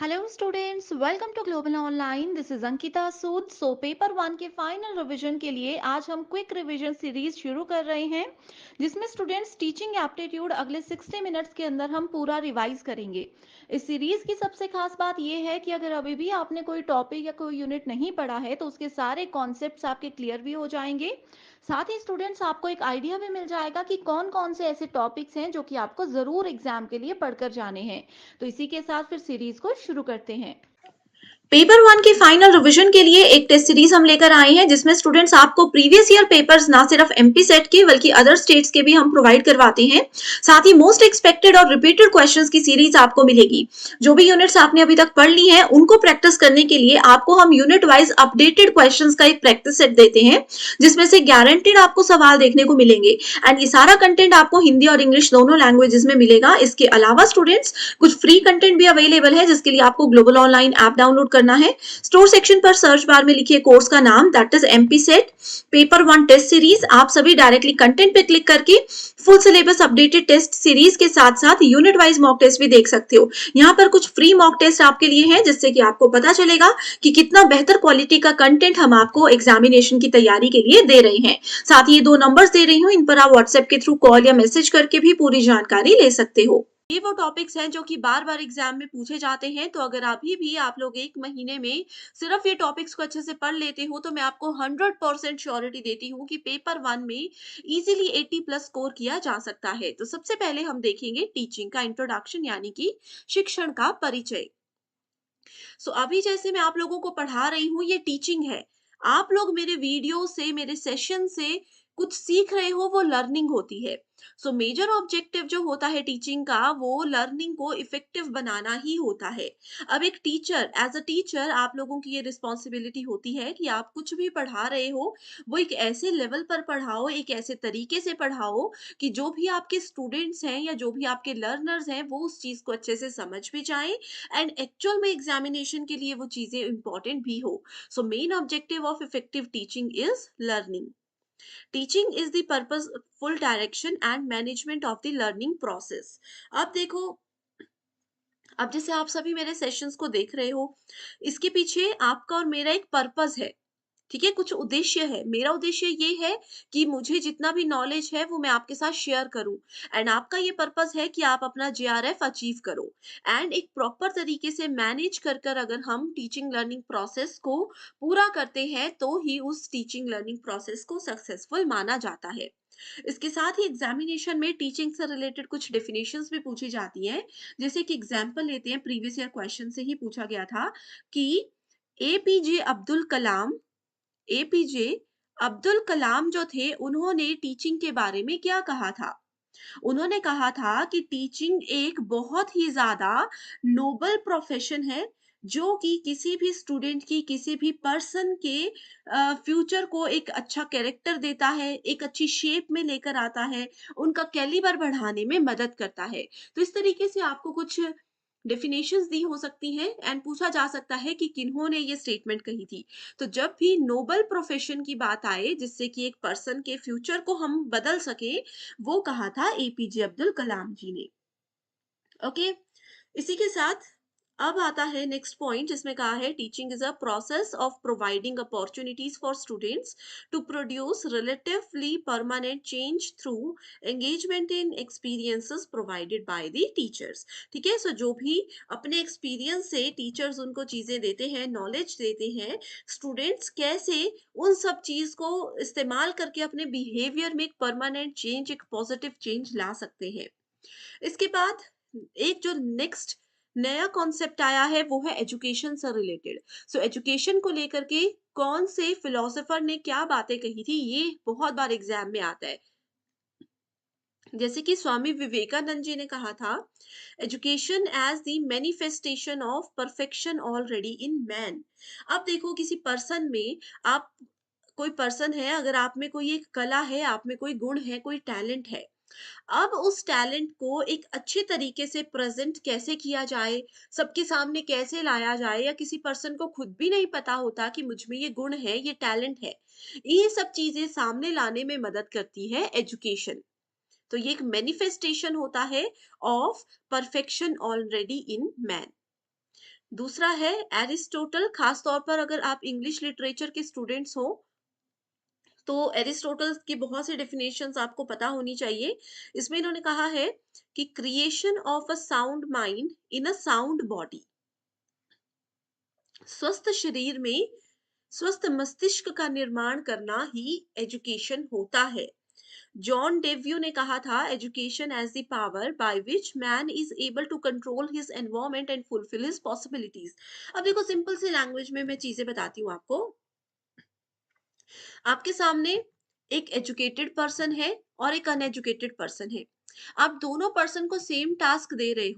Hello students, welcome to global online. This is Ankita Sood. Paper one के final revision के लिए आज हम क्विक रिवीजन सीरीज शुरू कर रहे हैं, जिसमें स्टूडेंट्स टीचिंग एप्टीट्यूड अगले 60 मिनट्स के अंदर हम पूरा रिवाइज करेंगे। इस सीरीज की सबसे खास बात यह है कि अगर अभी भी आपने कोई टॉपिक या कोई यूनिट नहीं पढ़ा है तो उसके सारे कॉन्सेप्ट्स आपके क्लियर भी हो जाएंगे। साथ ही स्टूडेंट्स आपको एक आइडिया भी मिल जाएगा कि कौन कौन से ऐसे टॉपिक्स हैं जो कि आपको जरूर एग्जाम के लिए पढ़कर जाने हैं। तो इसी के साथ फिर सीरीज को शुरू करते हैं। पेपर वन के फाइनल रिवीजन के लिए एक टेस्ट सीरीज हम लेकर आए हैं, जिसमें स्टूडेंट्स आपको प्रीवियस ईयर पेपर्स ना सिर्फ एमपी सेट के बल्कि अदर स्टेट्स के भी हम प्रोवाइड करवाते हैं। साथ ही मोस्ट एक्सपेक्टेड और रिपीटेड क्वेश्चंस की सीरीज आपको मिलेगी। जो भी यूनिट्स आपने अभी तक पढ़ ली हैं उनको प्रैक्टिस करने के लिए आपको हम यूनिट वाइज अपडेटेड क्वेश्चंस का एक प्रैक्टिस सेट देते हैं, जिसमें से गारंटेड आपको सवाल देखने को मिलेंगे। एंड ये सारा कंटेंट आपको हिंदी और इंग्लिश दोनों लैंग्वेजेस में मिलेगा। इसके अलावा स्टूडेंट्स कुछ फ्री कंटेंट भी अवेलेबल है, जिसके लिए आपको ग्लोबल ऑनलाइन ऐप डाउनलोड करना है। स्टोर सेक्शन पर सर्च बार में लिखिए कोर्स का नाम, that is MP SET paper one test series. आप सभी डायरेक्टली कंटेंट पे क्लिक करके full syllabus updated test series के साथ साथ यूनिट वाइज मॉक टेस्ट भी देख सकते हो। यहाँ पर कुछ फ्री मॉक टेस्ट आपके लिए हैं, जिससे कि आपको पता चलेगा कि कितना बेहतर क्वालिटी का कंटेंट हम आपको एग्जामिनेशन की तैयारी के लिए दे रहे हैं। साथ ही ये 2 नंबर्स दे रही हूँ, इन पर आप व्हाट्सएप के थ्रू कॉल या मैसेज करके भी पूरी जानकारी ले सकते हो। ये वो टॉपिक्स हैं जो कि बार बार एग्जाम में पूछे जाते हैं, तो अगर अभी भी आप लोग 1 महीने में सिर्फ ये टॉपिक्स को अच्छे से पढ़ लेते हो तो मैं आपको 100% श्योरिटी देती हूँ कि पेपर वन में इजीली 80+ स्कोर किया जा सकता है। तो सबसे पहले हम देखेंगे टीचिंग का इंट्रोडक्शन, यानी कि शिक्षण का परिचय। अभी जैसे मैं आप लोगों को पढ़ा रही हूँ, ये टीचिंग है। आप लोग मेरे वीडियो से, मेरे सेशन से कुछ सीख रहे हो, वो लर्निंग होती है। मेजर ऑब्जेक्टिव जो होता है टीचिंग का, वो लर्निंग को इफेक्टिव बनाना ही होता है। अब एक टीचर, एज अ टीचर आप लोगों की ये रिस्पॉन्सिबिलिटी होती है कि आप कुछ भी पढ़ा रहे हो वो एक ऐसे लेवल पर पढ़ाओ, एक ऐसे तरीके से पढ़ाओ कि जो भी आपके स्टूडेंट्स हैं या जो भी आपके लर्नर्स हैं वो उस चीज को अच्छे से समझ भी जाएं, एंड एक्चुअल में एग्जामिनेशन के लिए वो चीजें इंपॉर्टेंट भी हो। Main objective of effective teaching is learning. Teaching is the purposeful direction and management of the learning process. अब देखो, अब जैसे आप सभी मेरे सेशंस को देख रहे हो, इसके पीछे आपका और मेरा एक पर्पस है। ठीक है, कुछ उद्देश्य है। मेरा उद्देश्य ये है कि मुझे जितना भी नॉलेज है वो मैं आपके साथ शेयर करूं, एंड आपका ये पर्पस है कि आप अपना जेआरएफ अचीव करो। एंड एक प्रॉपर तरीके से मैनेज कर कर अगर हम टीचिंग लर्निंग प्रोसेस को पूरा करते हैं तो ही उस टीचिंग लर्निंग प्रोसेस को सक्सेसफुल माना जाता है। इसके साथ ही एग्जामिनेशन में टीचिंग से रिलेटेड कुछ डेफिनेशंस भी पूछी जाती हैं। जैसे कि एग्जांपल लेते हैं, प्रीवियस ईयर क्वेश्चन से ही पूछा गया था कि एपीजे अब्दुल कलाम एपीजे अब्दुल कलाम जो थे, उन्होंने टीचिंग के बारे में क्या कहा था। उन्होंने कहा था कि टीचिंग एक बहुत ही ज्यादा नोबल प्रोफेशन है, जो कि किसी भी स्टूडेंट की, किसी भी पर्सन के फ्यूचर को एक अच्छा कैरेक्टर देता है, एक अच्छी शेप में लेकर आता है, उनका कैलिबर बढ़ाने में मदद करता है। तो इस तरीके से आपको कुछ डेफिनेशंस दी हो सकती हैं, एंड पूछा जा सकता है कि किन्होंने ये स्टेटमेंट कही थी। तो जब भी नोबल प्रोफेशन की बात आए, जिससे कि एक पर्सन के फ्यूचर को हम बदल सके, वो कहा था एपीजे अब्दुल कलाम जी ने। ओके, इसी के साथ अब आता है नेक्स्ट पॉइंट, जिसमें कहा है teaching is a process of providing opportunities for students to produce relatively permanent change through engagement in experiences provided by the teachers. ठीक है, जो भी अपने एक्सपीरियंस से टीचर्स उनको चीजें देते हैं, नॉलेज देते हैं, स्टूडेंट्स कैसे उन सब चीज को इस्तेमाल करके अपने बिहेवियर में एक परमानेंट चेंज, एक पॉजिटिव चेंज ला सकते हैं। इसके बाद एक जो नेक्स्ट नया कॉन्सेप्ट आया है वो है एजुकेशन से रिलेटेड। एजुकेशन को लेकर के कौन से फिलोसोफर ने क्या बातें कही थी, ये बहुत बार एग्जाम में आता है। जैसे कि स्वामी विवेकानंद जी ने कहा था, education as the manifestation of perfection already in man. अब देखो, किसी पर्सन में, आप कोई पर्सन है, अगर आप में कोई एक कला है, आप में कोई गुण है, कोई टैलेंट है, अब उस टैलेंट को एक अच्छे तरीके से प्रेजेंट कैसे किया जाए, सबके सामने कैसे लाया जाए, या किसी पर्सन को खुद भी नहीं पता होता कि मुझ में ये गुण है, ये टैलेंट है, ये सब चीजें सामने लाने में मदद करती है एजुकेशन। तो ये एक मैनिफेस्टेशन होता है of perfection already in man. दूसरा है एरिस्टोटल, खास तौर पर अगर आप इंग्लिश लिटरेचर के स्टूडेंट्स हो तो एरिस्टोटल की बहुत सी डेफिनेशंस आपको पता होनी चाहिए। इसमें इन्होंने कहा है कि creation of a sound mind in a sound body, स्वस्थ शरीर में स्वस्थ मस्तिष्क का निर्माण करना ही एजुकेशन होता है। जॉन डेव्यू ने कहा था, education as the power by which man is able to control his environment and fulfil his possibilities. अब देखो, सिंपल सी लैंग्वेज में मैं चीजें बताती हूँ आपको। आपके सामने एक एजुकेटेड पर्सन है और एक अनएजुकेटेड पर्सन है। आप दोनों पर्सन को सेम टास्क दे रहे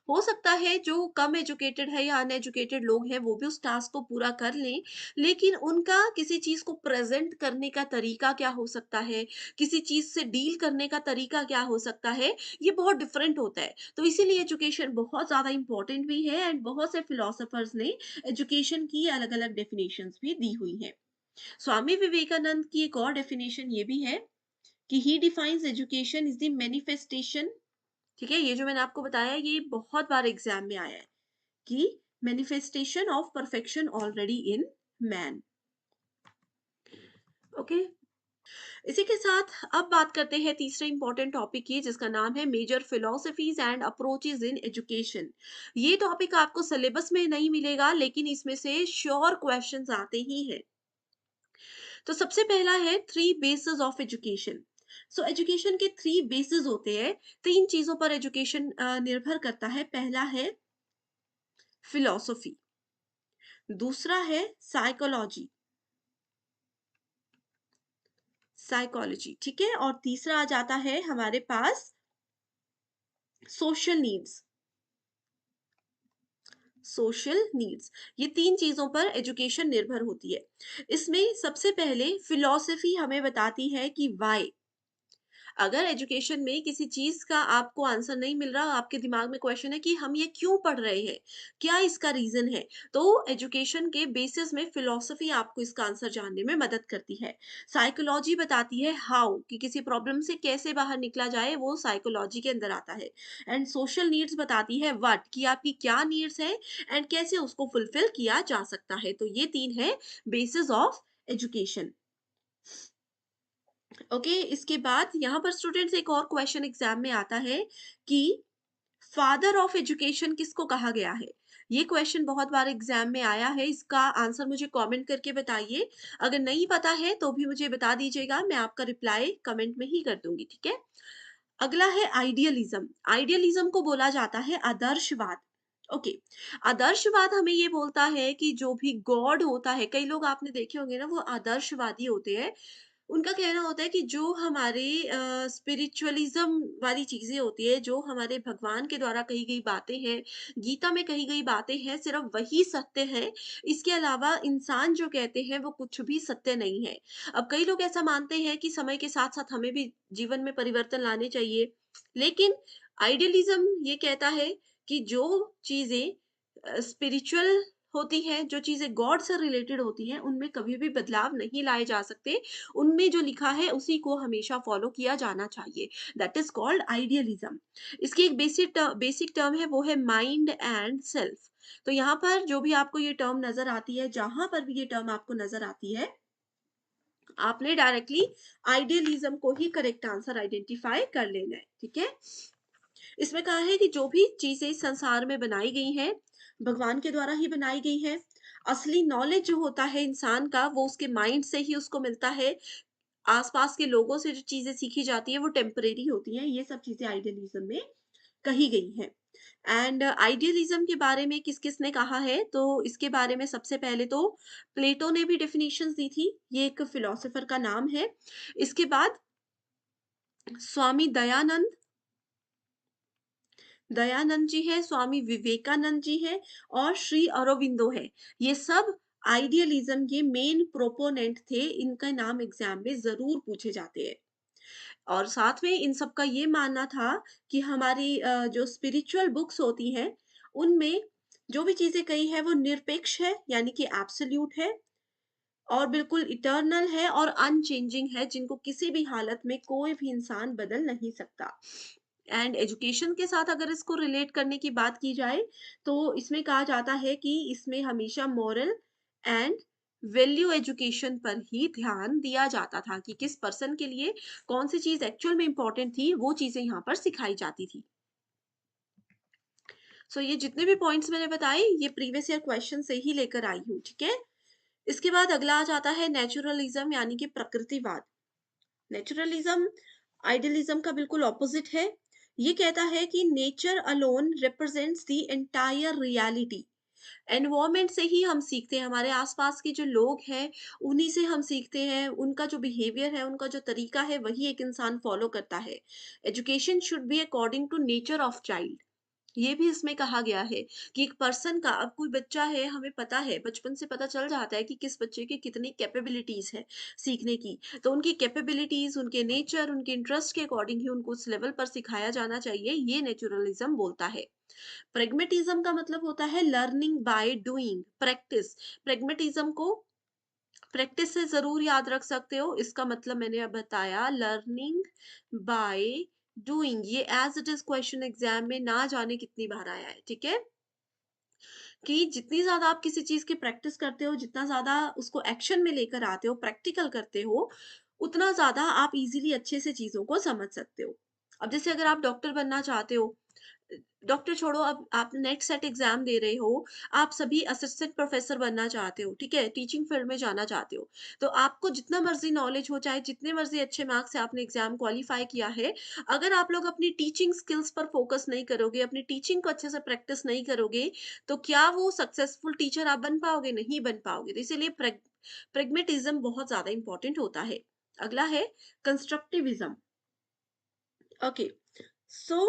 हो सकता है जो कम एजुकेटेड है या अनएजुकेटेड लोग हैं वो भी उस टास्क को पूरा कर लें, लेकिन उनका किसी चीज को प्रेजेंट करने का तरीका क्या हो सकता है, किसी चीज से डील करने का तरीका क्या हो सकता है, ये बहुत डिफरेंट होता है। तो इसीलिए एजुकेशन बहुत ज्यादा इंपॉर्टेंट भी है, एंड बहुत से फिलोसोफर्स ने एजुकेशन की अलग अलग डेफिनेशंस भी दी हुई हैं। स्वामी विवेकानंद की एक और डेफिनेशन ये भी है कि he defines education is the manifestation. ठीक है, ये जो मैंने आपको बताया ये बहुत बार एग्जाम में आया है कि manifestation of perfection already in man. Okay, इसी के साथ अब बात करते हैं तीसरे इंपॉर्टेंट टॉपिक की, जिसका नाम है major philosophies and approaches in education. ये टॉपिक आपको सिलेबस में नहीं मिलेगा, लेकिन इसमें से श्योर क्वेश्चंस आते ही हैं। तो सबसे पहला है three bases of education. So education के थ्री बेसिस होते हैं। तीन चीजों पर एजुकेशन निर्भर करता है। पहला है फिलॉसफी, दूसरा है साइकोलॉजी, साइकोलॉजी, ठीक है, और तीसरा आ जाता है हमारे पास सोशल नीड्स, सोशल नीड्स। ये तीन चीजों पर एजुकेशन निर्भर होती है। इसमें सबसे पहले फिलॉसफी हमें बताती है कि वाई। अगर एजुकेशन में किसी चीज का आपको आंसर नहीं मिल रहा, आपके दिमाग में क्वेश्चन है कि हम ये क्यों पढ़ रहे हैं, क्या इसका रीजन है, तो एजुकेशन के बेसिस में फिलॉसफी आपको इसका आंसर जानने में मदद करती है। साइकोलॉजी बताती है हाउ, कि किसी प्रॉब्लम से कैसे बाहर निकला जाए, वो साइकोलॉजी के अंदर आता है। एंड सोशल नीड्स बताती है व्हाट, कि आपकी क्या नीड्स है एंड कैसे उसको फुलफिल किया जा सकता है। तो ये तीन है बेसिस ऑफ एजुकेशन। ओके, इसके बाद यहाँ पर स्टूडेंट्स एक और क्वेश्चन एग्जाम में आता है कि फादर ऑफ एजुकेशन किसको कहा गया है। ये क्वेश्चन बहुत बार एग्जाम में आया है। इसका आंसर मुझे कमेंट करके बताइए। अगर नहीं पता है तो भी मुझे बता दीजिएगा, मैं आपका रिप्लाई कमेंट में ही कर दूंगी, ठीक है। अगला है आइडियलिज्म। आइडियलिज्म को बोला जाता है आदर्शवाद। ओके, आदर्शवाद हमें ये बोलता है कि जो भी गॉड होता है, कई लोग आपने देखे होंगे ना वो आदर्शवादी होते हैं। उनका कहना होता है कि जो हमारे स्पिरिचुअलिज्म वाली चीजें होती है, जो हमारे भगवान के द्वारा कही गई बातें हैं, गीता में कही गई बातें हैं, सिर्फ वही सत्य है। इसके अलावा इंसान जो कहते हैं वो कुछ भी सत्य नहीं है। अब कई लोग ऐसा मानते हैं कि समय के साथ साथ हमें भी जीवन में परिवर्तन लाने चाहिए, लेकिन आइडियलिज्म ये कहता है कि जो चीजें स्पिरिचुअल होती हैं, जो चीजें गॉड से रिलेटेड होती हैं, उनमें कभी भी बदलाव नहीं लाए जा सकते। उनमें जो लिखा है उसी को हमेशा फॉलो किया जाना चाहिए। That is called idealism. इसकी एक बेसिक टर्म है, वो है माइंड एंड सेल्फ। तो यहाँ पर जो भी आपको ये टर्म नजर आती है, जहां पर भी ये टर्म आपको नजर आती है, आपने डायरेक्टली आइडियलिज्म को ही करेक्ट आंसर आइडेंटिफाई कर लेना है, ठीक है। इसमें कहा है कि जो भी चीजें इस संसार में बनाई गई हैं, भगवान के द्वारा ही बनाई गई है। असली नॉलेज जो होता है इंसान का, वो उसके माइंड से ही उसको मिलता है। आसपास के लोगों से जो चीजें सीखी जाती है वो टेम्परेरी होती हैं। ये सब चीजें आइडियलिज्म में कही गई हैं। एंड आइडियलिज्म के बारे में किस किस ने कहा है, तो इसके बारे में सबसे पहले तो प्लेटो ने भी डेफिनेशंस दी थी। ये एक फिलोसोफर का नाम है। इसके बाद स्वामी दयानंद जी है, स्वामी विवेकानंद जी है, और श्री अरविंदो है। ये सब आइडियलिज्म के मेन प्रोपोनेंट थे। इनका नाम एग्जाम में जरूर पूछे जाते हैं। और साथ में इन सब का ये मानना था कि हमारी जो स्पिरिचुअल बुक्स होती हैं, उनमें जो भी चीजें कही है वो निरपेक्ष है, यानी कि एब्सोल्यूट है, और बिल्कुल इटर्नल है और अनचेंजिंग है, जिनको किसी भी हालत में कोई भी इंसान बदल नहीं सकता। एंड एजुकेशन के साथ अगर इसको रिलेट करने की बात की जाए तो इसमें कहा जाता है कि इसमें हमेशा मॉरल एंड वैल्यू एजुकेशन पर ही ध्यान दिया जाता था कि किस पर्सन के लिए कौन सी चीज एक्चुअल में इंपॉर्टेंट थी, वो चीजें यहाँ पर सिखाई जाती थी। सो ये जितने भी पॉइंट्स मैंने बताए ये प्रीवियस ईयर क्वेश्चन से ही लेकर आई हूँ, ठीक है। इसके बाद अगला आ जाता है नेचुरलिज्म यानी कि प्रकृतिवाद। नेचुरलिज्म आइडियलिज्म का बिल्कुल ऑपोजिट है। ये कहता है कि nature alone represents the entire reality. Environment से ही हम सीखते हैं, हमारे आसपास के जो लोग हैं उन्हीं से हम सीखते हैं, उनका जो बिहेवियर है, उनका जो तरीका है, वही एक इंसान फॉलो करता है। Education should be according to nature of child. ये भी इसमें कहा गया है कि एक पर्सन का, अब कोई बच्चा है, हमें पता है, बचपन से पता चल जाता है कि किस बच्चे की कितनी कैपेबिलिटीज है सीखने की। तो उनकी कैपेबिलिटीज, उनके नेचर, उनके इंटरेस्ट के अकॉर्डिंग ही उनको उस लेवल पर सिखाया जाना चाहिए, ये नेचुरलिज्म बोलता है। प्रेग्मेटिज्म का मतलब होता है लर्निंग बाय डूइंग, प्रैक्टिस। प्रेग्मेटिज्म को प्रैक्टिस से जरूर याद रख सकते हो, इसका मतलब मैंने अब बताया, लर्निंग बाय डूइंग। ये as it is question exam में ना जाने कितनी बार आया है, ठीक है। कि जितनी ज्यादा आप किसी चीज की प्रैक्टिस करते हो, जितना ज्यादा उसको एक्शन में लेकर आते हो, प्रैक्टिकल करते हो, उतना ज्यादा आप इजीली अच्छे से चीजों को समझ सकते हो। अब जैसे अगर आप डॉक्टर बनना चाहते हो, डॉक्टर छोड़ो, अब आप नेट सेट एग्जाम दे रहे हो, आप सभी असिस्टेंट प्रोफेसर बनना चाहते हो, ठीक है, टीचिंग फील्ड में जाना चाहते हो, तो आपको जितना मर्जी नॉलेज हो, चाहे जितने मर्जी अच्छे मार्क्स से आपने एग्जाम क्वालिफाई किया है, अगर आप लोग अपनी टीचिंग स्किल्स पर फोकस नहीं करोगे, अपनी टीचिंग को अच्छे से प्रैक्टिस नहीं करोगे, तो क्या वो सक्सेसफुल टीचर आप बन पाओगे? नहीं बन पाओगे। तो इसीलिए प्रेग्मेटिज्म बहुत ज्यादा इंपॉर्टेंट होता है। अगला है constructivism. Okay, so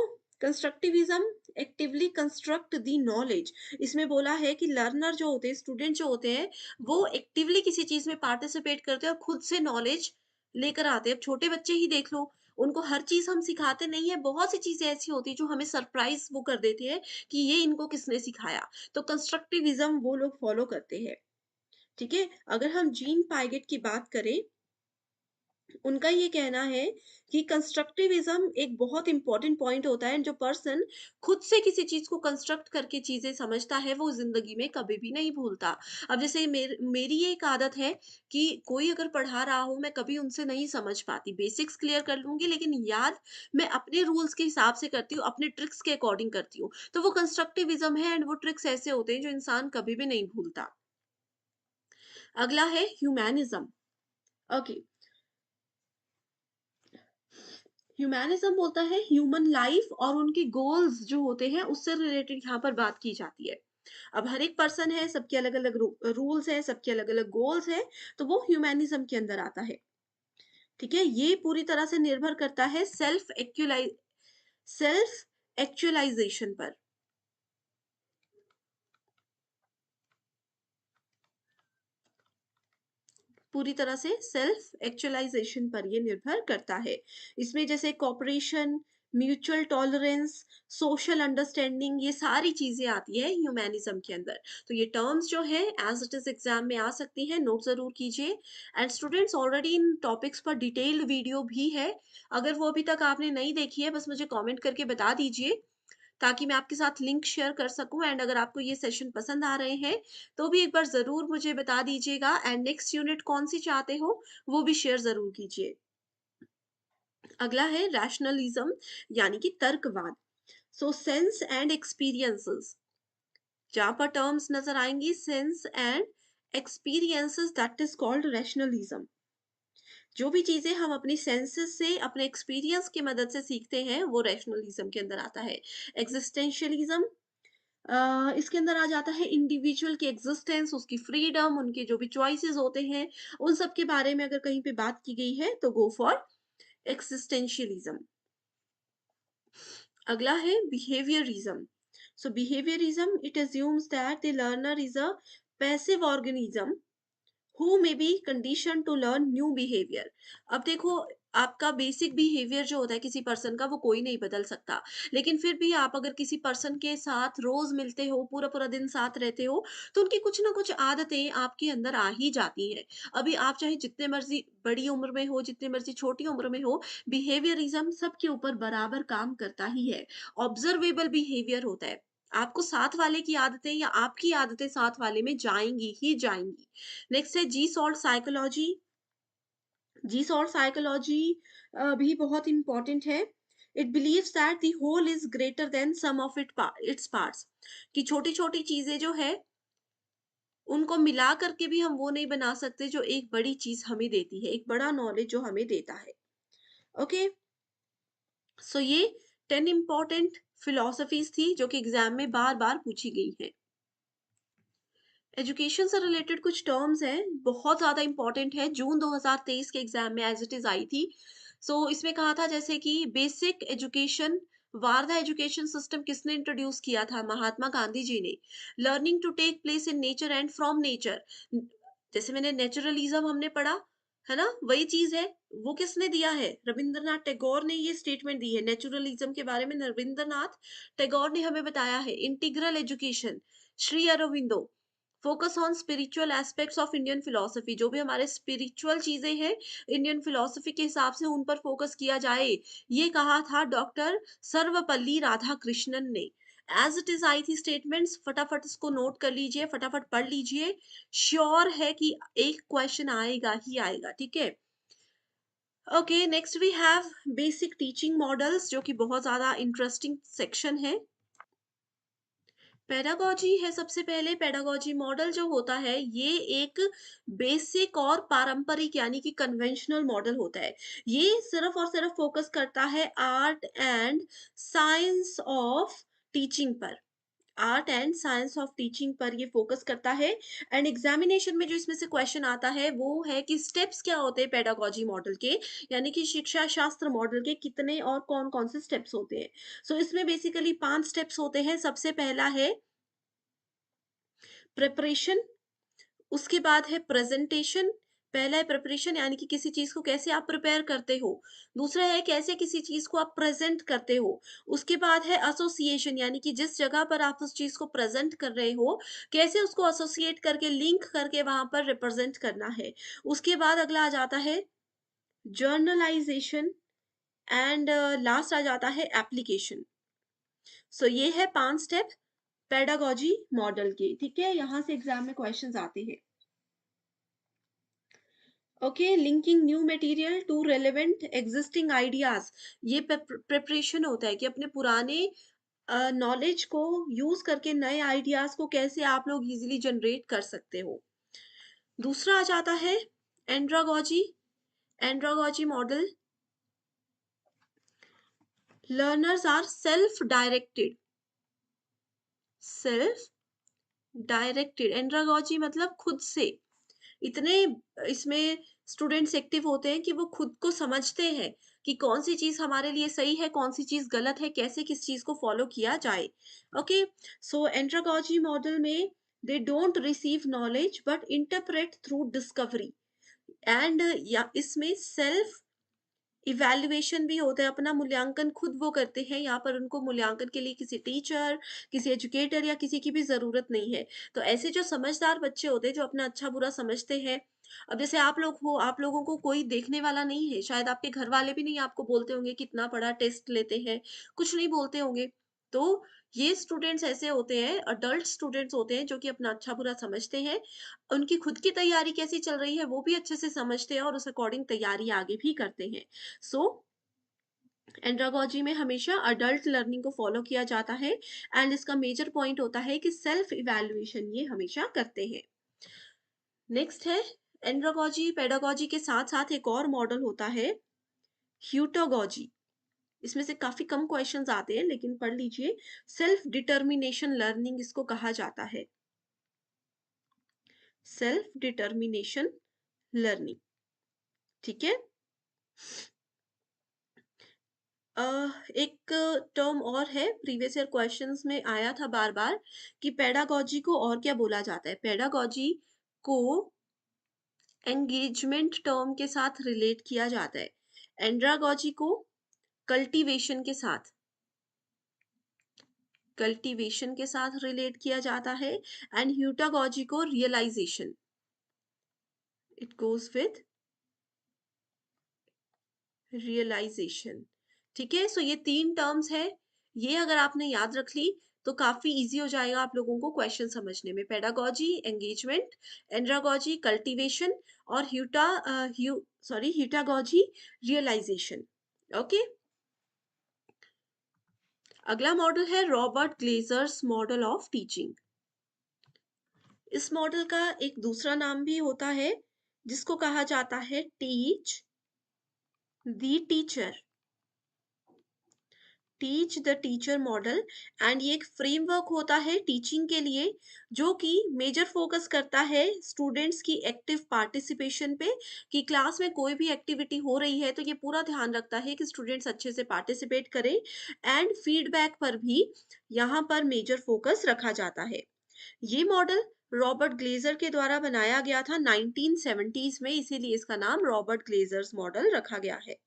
constructivism actively construct the knowledge. इसमें बोला है कि लर्नर जो होते हैं, स्टूडेंट जो होते हैं, वो एक्टिवली किसी चीज में पार्टिसिपेट करते हैं और खुद से नॉलेज लेकर आते हैं। अब छोटे बच्चे ही देख लो, उनको हर चीज हम सिखाते नहीं है, बहुत सी चीजें ऐसी होती है जो हमें सरप्राइज वो कर देती है कि ये इनको किसने सिखाया। तो कंस्ट्रक्टिविज्म वो लोग फॉलो करते हैं, ठीक है। अगर हम जीन पाइगेट की बात करें, उनका ये कहना है कि कंस्ट्रक्टिविज्म एक बहुत इंपॉर्टेंट पॉइंट होता है। जो पर्सन खुद से किसी चीज को कंस्ट्रक्ट करके चीजें समझता है, वो जिंदगी में कभी भी नहीं भूलता। अब जैसे मेरी ये एक आदत है कि कोई अगर पढ़ा रहा हो, मैं कभी उनसे नहीं समझ पाती, बेसिक्स क्लियर कर लूंगी, लेकिन याद मैं अपने रूल्स के हिसाब से करती हूँ, अपने ट्रिक्स के अकॉर्डिंग करती हूँ। तो वो कंस्ट्रक्टिविज्म है, एंड वो ट्रिक्स ऐसे होते हैं जो इंसान कभी भी नहीं भूलता। अगला है ह्यूमैनिज्म। ओके, ह्यूमैनिज्म बोलता है ह्यूमन लाइफ और उनके गोल्स जो होते हैं उससे रिलेटेड यहाँ पर बात की जाती है। अब हर एक पर्सन है, सबके अलग अलग रूल्स है, सबके अलग अलग गोल्स है, तो वो ह्यूमैनिज्म के अंदर आता है, ठीक है। ये पूरी तरह से निर्भर करता है सेल्फ एक्चुअलाइजेशन पर। पूरी तरह से सेल्फ एक्चुअलाइजेशन पर ये निर्भर करता है। इसमें जैसे cooperation, mutual tolerance, social understanding, ये सारी चीजें आती है ह्यूमैनिज्म के अंदर। तो ये टर्म्स जो है एज इट इज एग्जाम में आ सकती है, नोट जरूर कीजिए। And students, already in topics पर डिटेल्ड वीडियो भी है, अगर वो अभी तक आपने नहीं देखी है, बस मुझे कमेंट करके बता दीजिए ताकि मैं आपके साथ लिंक शेयर कर सकूं। एंड अगर आपको ये सेशन पसंद आ रहे हैं तो भी एक बार जरूर मुझे बता दीजिएगा, एंड नेक्स्ट यूनिट कौन सी चाहते हो वो भी शेयर जरूर कीजिए। अगला है रैशनलिज्म यानी कि तर्कवाद। सो सेंस एंड एक्सपीरियंसेस, जहां पर टर्म्स नजर आएंगी sense and experiences, that is called rationalism. जो भी चीजें हम अपनी सेंसेस से, अपने एक्सपीरियंस की मदद से सीखते हैं, वो रैशनलिज्म के अंदर आता है। एग्जिस्टेंशियलिज्म, इसके अंदर आ जाता है इंडिविजुअल की एग्जिस्टेंस, उसकी फ्रीडम, उनके जो भी चॉइसेस होते हैं, उन सब के बारे में अगर कहीं पे बात की गई है तो गो फॉर एक्सिस्टेंशियलिज्म। अगला है behaviourism. So behaviourism it assumes that the learner is a passive organism who may be conditioned to learn new behavior। अब देखो, आपका बेसिक बिहेवियर जो होता है किसी पर्सन का वो कोई नहीं बदल सकता। लेकिन फिर भी आप अगर किसी पर्सन के साथ रोज़ मिलते हो, पूरा-पूरा दिन साथ रहते हो, तो उनकी कुछ ना कुछ आदतें आपके अंदर आ ही जाती हैं। अभी आप चाहे जितने मर्ज़ी बड़ी उम्र में हो, जितनी मर्ज़ी छोटी उम्र में हो, बिहेवियरिज़्म सबके ऊपर बराबर काम करता ही है। ऑब्ज़र्वेबल बिहेवियर होता है। आपको साथ वाले की आदतें या आपकी आदतें साथ वाले में जाएँगी ही जाएँगी। नेक्स्ट है gestalt psychology. Gestalt psychology भी बहुत इंपॉर्टेंट है। It believes that the whole is greater than sum of its parts, कि छोटी छोटी चीजें जो है उनको मिला करके भी हम वो नहीं बना सकते जो एक बड़ी चीज हमें देती है, एक बड़ा नॉलेज जो हमें देता है। ओके, सो ये 10 इंपॉर्टेंट फिलोसफीज थी जो कि एग्जाम में बार बार पूछी गई है। एजुकेशन से रिलेटेड कुछ टर्म्स हैं, बहुत ज़्यादा इंपॉर्टेंट है, जून 2023 के एग्जाम में एज इट इज़ आई थी। इसमें कहा था जैसे कि basic education, Wardha education system किसने इंट्रोड्यूस किया था? महात्मा गांधी जी ने। Learning to take place in nature and from nature, जैसे मैंने नेचुरलिज्म हमने पढ़ा है ना, वही चीज है। वो किसने दिया है? रविंद्रनाथ टैगोर ने ये स्टेटमेंट दी है नेचुरलिज्म के बारे में। रविंद्रनाथ टैगोर ने हमें बताया है। Integral education, Shri Aurobindo. Focus on spiritual aspects of Indian philosophy, जो भी हमारे स्पिरिचुअल चीजें हैं इंडियन फिलोसफी के हिसाब से उन पर फोकस किया जाए, ये कहा था डॉक्टर सर्वपल्ली राधाकृष्णन ने। एज इट इज आई थी स्टेटमेंट्स, फटाफट इसको नोट कर लीजिए, फटाफट पढ़ लीजिए। श्योर है कि एक क्वेश्चन आएगा ही आएगा, ठीक है। Okay, next we have basic teaching models, जो कि बहुत ज्यादा इंटरेस्टिंग सेक्शन है। पेडागॉजी है सबसे पहले। पेडागॉजी मॉडल जो होता है ये एक बेसिक और पारंपरिक यानी कि कन्वेंशनल मॉडल होता है। ये सिर्फ और सिर्फ फोकस करता है art and science of teaching पर। Art and science of teaching पर ये फोकस करता है। एंड एग्जामिनेशन में जो इसमें से क्वेश्चन आता है वो है कि स्टेप्स क्या होते हैं पेडागॉजी मॉडल के, यानी कि शिक्षा शास्त्र मॉडल के कितने और कौन कौन से स्टेप्स होते हैं। इसमें बेसिकली 5 स्टेप्स होते हैं। सबसे पहला है प्रिपरेशन, उसके बाद है प्रेजेंटेशन। पहला है प्रिपरेशन, यानी कि किसी चीज को कैसे आप प्रिपेयर करते हो। दूसरा है कैसे किसी चीज को आप प्रेजेंट करते हो। उसके बाद है एसोसिएशन, यानी कि जिस जगह पर आप उस चीज को प्रेजेंट कर रहे हो कैसे उसको एसोसिएट करके लिंक करके वहां पर रिप्रेजेंट करना है। उसके बाद अगला आ जाता है जर्नलाइजेशन। एंड लास्ट आ जाता है एप्लीकेशन। ये है 5 स्टेप पेडागॉजी मॉडल के, ठीक है। यहाँ से एग्जाम में क्वेश्चंस आते हैं। Okay, linking new material to relevant existing ideas, ये प्रिपरेशन होता है कि अपने पुराने नॉलेज को यूज करके नए आइडियाज को कैसे आप लोग इजीली जनरेट कर सकते हो। दूसरा आ जाता है andragogy. Andragogy model, learners are self directed. Self directed andragogy मतलब खुद से। इतने इसमें स्टूडेंट्स एक्टिव होते हैं कि वो खुद को समझते हैं कि कौन सी चीज हमारे लिए सही है, कौन सी चीज गलत है, कैसे किस चीज को फॉलो किया जाए। ओके, एंड्रागॉजी मॉडल में they don't receive knowledge but interpret through discovery. And या इसमें सेल्फ इवैल्यूएशन भी होता है, अपना मूल्यांकन खुद वो करते हैं। यहाँ पर उनको मूल्यांकन के लिए किसी टीचर, किसी एजुकेटर या किसी की भी ज़रूरत नहीं है। तो ऐसे जो समझदार बच्चे होते हैं, जो अपना अच्छा-बुरा समझते हैं, अब जैसे आप लोग हो, आप लोगों को कोई देखने वाला नहीं है, शायद आपके घर वाले भी नहीं आपको बोलते होंगे कितना पढ़ा, टेस्ट लेते हैं, कुछ नहीं बोलते होंगे। तो ये स्टूडेंट्स ऐसे होते हैं, अडल्ट स्टूडेंट्स होते हैं जो कि अपना अच्छा-बुरा समझते हैं। उनकी खुद की तैयारी कैसी चल रही है वो भी अच्छे से समझते हैं और उस अकॉर्डिंग तैयारी आगे भी करते हैं। सो एंड्रागॉजी में हमेशा अडल्ट लर्निंग को फॉलो किया जाता है। एंड इसका मेजर पॉइंट होता है कि सेल्फ इवैल्यूएशन ये हमेशा करते हैं। नेक्स्ट है एंड्रागॉजी पेडागॉजी के साथ साथ एक और मॉडल होता है ह्यूटागॉजी। इसमें से काफी कम क्वेश्चंस आते हैं लेकिन पढ़ लीजिए। सेल्फ डिटर्मिनेशन लर्निंग इसको कहा जाता है। सेल्फ डिटर्मिनेशन लर्निंग, ठीक है। एक टर्म और है, प्रीवियस ईयर क्वेश्चंस में आया था बार बार, कि पेडागॉजी को और क्या बोला जाता है। पेडागॉजी को एंगेजमेंट टर्म के साथ रिलेट किया जाता है। एंड्रागॉजी को कल्टीवेशन के साथ रिलेट किया जाता है, एंड ह्यूटागॉजी को realisation, it goes with realisation. ठीक है, सो ये 3 टर्म्स है, ये अगर आपने याद रख ली तो काफी इजी हो जाएगा आप लोगों को क्वेश्चन समझने में। पेडागॉजी एंगेजमेंट, एंड्रागॉजी कल्टीवेशन, और ह्यूटागॉजी रियलाइजेशन। ओके, अगला मॉडल है Robert Glazers model of teaching. इस मॉडल का एक दूसरा नाम भी होता है जिसको कहा जाता है teach the teacher model. And ये एक फ्रेमवर्क होता है टीचिंग के लिए, जो कि मेजर फोकस करता है स्टूडेंट्स की एक्टिव पार्टिसिपेशन पे, कि क्लास में कोई भी एक्टिविटी हो रही है तो ये पूरा ध्यान रखता है कि स्टूडेंट्स अच्छे से पार्टिसिपेट करें, एंड फीडबैक पर भी यहाँ पर मेजर फोकस रखा जाता है। ये मॉडल रॉबर्ट ग्लेजर के द्वारा बनाया गया था 1970s में, इसीलिए इसका नाम रॉबर्ट ग्लेजर्स मॉडल रखा गया है।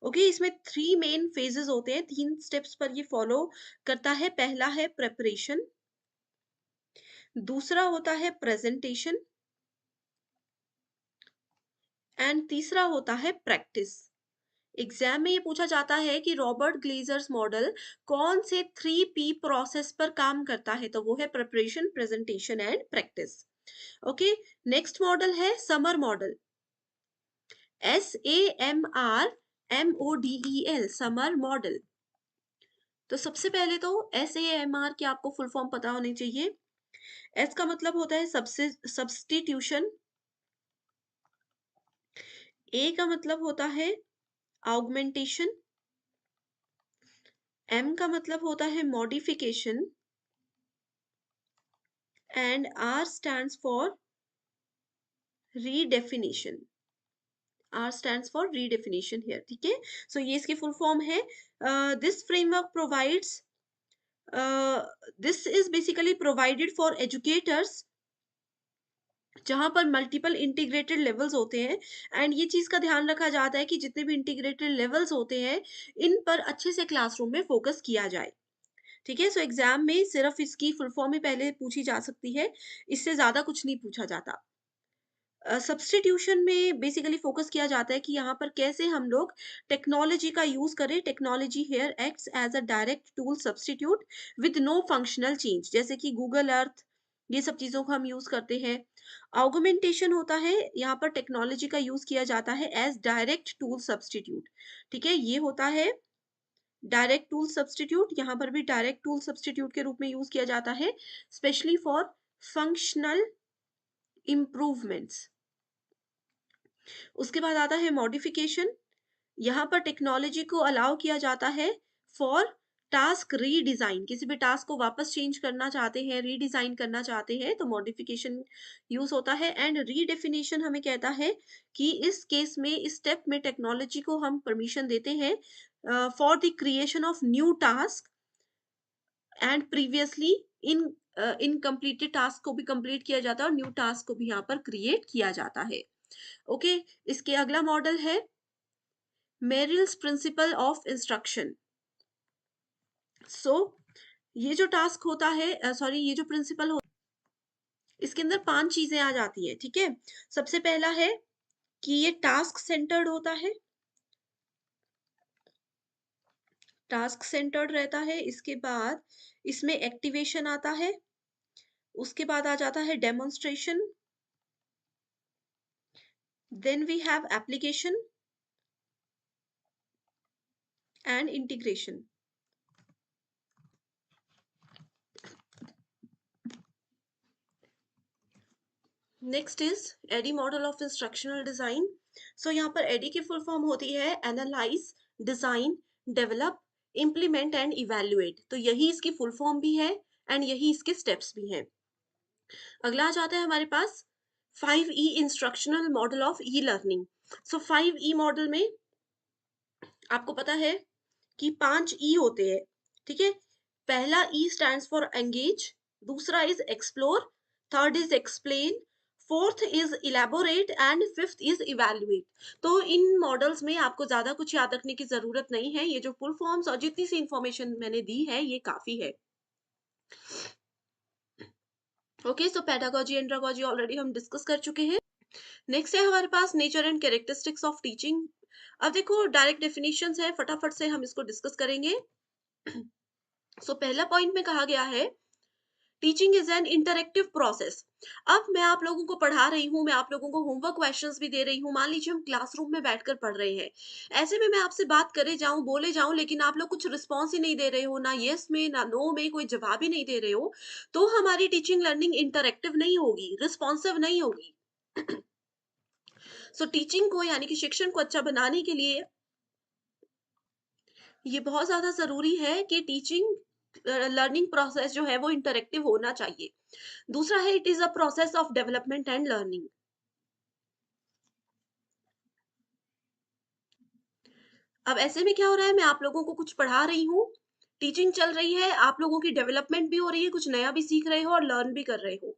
ओके, इसमें 3 मेन फेजेस होते हैं, 3 स्टेप्स पर ये फॉलो करता है। पहला है प्रेपरेशन, दूसरा होता है प्रेजेंटेशन, एंड तीसरा होता है प्रैक्टिस। एग्जाम में ये पूछा जाता है कि रॉबर्ट ग्लेजर्स मॉडल कौन से 3P प्रोसेस पर काम करता है, तो वो है preparation, presentation and practice. Okay, next model है SAMR model, SAMRMODEL, SAMR model. तो सबसे पहले तो SAMR की आपको फुल फॉर्म पता होनी चाहिए। S का मतलब होता है सब्स्टिट्यूशन, A का मतलब होता है ऑगमेंटेशन, M का मतलब होता है modification, and R stands for redefinition। R stands for redefinition here, ठीक है। सो ये इसकी फुल फॉर्म है। This framework provides this is basically provided for educators, जहां पर मल्टीपल इंटीग्रेटेड लेवल्स होते हैं, एंड ये चीज का ध्यान रखा जाता है कि जितने भी इंटीग्रेटेड लेवल्स होते हैं इन पर अच्छे से क्लासरूम में फोकस किया जाए। ठीक है, सो एग्जाम में सिर्फ इसकी फुल फॉर्म ही पहले पूछी जा सकती है, इससे ज्यादा कुछ नहीं पूछा जाता। सब्स्टिट्यूशन में बेसिकली फोकस किया जाता है कि यहाँ पर कैसे हम लोग टेक्नोलॉजी का यूज करें। Technology here acts as a direct tool substitute with no functional change, जैसे कि गूगल अर्थ, ये सब चीजों को हम यूज करते हैं। ऑगमेंटेशन होता है, यहाँ पर टेक्नोलॉजी का यूज किया जाता है एज डायरेक्ट टूल सब्स्टिट्यूट। ठीक है, ये होता है डायरेक्ट टूल सब्स्टिट्यूट, यहाँ पर भी डायरेक्ट टूल सब्स्टिट्यूट के रूप में यूज किया जाता है, स्पेशली फॉर फंक्शनल इम्प्रूवमेंट्स। उसके बाद आता है मॉडिफिकेशन, यहाँ पर टेक्नोलॉजी को अलाउ किया जाता है फॉर टास्क रीडिजाइन, किसी भी टास्क को वापस चेंज करना चाहते हैं, रीडिजाइन करना चाहते हैं तो मॉडिफिकेशन यूज होता है। एंड रीडेफिनेशन हमें कहता है कि इस केस में, इस स्टेप में टेक्नोलॉजी को हम परमिशन देते हैं for the creation of new task, and previously in incompleted task को भी कंप्लीट किया जाता है और न्यू टास्क को भी यहाँ पर क्रिएट किया जाता है। ओके, इसके अगला मॉडल है मेरिल्स प्रिंसिपल ऑफ इंस्ट्रक्शन। सो ये जो टास्क होता है, ये जो प्रिंसिपल हो, इसके अंदर 5 चीजें आ जाती है। ठीक है, सबसे पहला है कि ये टास्क सेंटर्ड होता है, टास्क सेंटर्ड रहता है। इसके बाद इसमें एक्टिवेशन आता है, उसके बाद आ जाता है demonstration, then we have application and integration. Next is ADDIE model of instructional design. So यहाँ पर एडी की फुल फॉर्म होती है analyse, design, develop, implement and evaluate. तो यही इसकी फुल फॉर्म भी है एंड यही इसके स्टेप्स भी हैं। अगला आ जाता है हमारे पास 5E instructional model of e learning. So 5E model में आपको पता है कि 5 E होते हैं। ठीक है, पहला E स्टैंड्स फॉर एंगेज, दूसरा is explore, third is explain, fourth is elaborate and fifth is evaluate. तो इन मॉडल्स में आपको ज्यादा कुछ याद रखने की जरूरत नहीं है, ये जो फुल फॉर्म्स और जितनी सी इंफॉर्मेशन मैंने दी है ये काफी है। Okay, so pedagogy andragogy already हम डिस्कस कर चुके हैं। नेक्स्ट है हमारे पास nature and characteristics of teaching. अब देखो डायरेक्ट डेफिनेशंस है, फटाफट से हम इसको डिस्कस करेंगे। सो पहला पॉइंट में कहा गया है teaching is an interactive process. अब मैं आप लोगों को पढ़ा रही हूँ, मैं आप लोगों को होमवर्क क्वेश्चंस भी दे रही हूँ, मान लीजिए हम क्लासरूम में बैठकर पढ़ रहे हैं, ऐसे में मैं आपसे बात करे जाऊं बोले जाऊं लेकिन आप लोग कुछ रिस्पॉन्स ही नहीं दे रहे हो, ना यस में ना नो में, कोई जवाब ही नहीं दे रहे हो, तो हमारी टीचिंग लर्निंग इंटरेक्टिव नहीं होगी, रिस्पॉन्सिव नहीं होगी। सो टीचिंग को यानी कि शिक्षण को अच्छा बनाने के लिए ये बहुत ज्यादा जरूरी है कि टीचिंग लर्निंग प्रोसेस जो है वो इंटरेक्टिव होना चाहिए। दूसरा है it is a process of development and learning. अब ऐसे में क्या हो रहा है, मैं आप लोगों को कुछ पढ़ा रही हूँ, टीचिंग चल रही है, आप लोगों की डेवलपमेंट भी हो रही है, कुछ नया भी सीख रहे हो और लर्न भी कर रहे हो।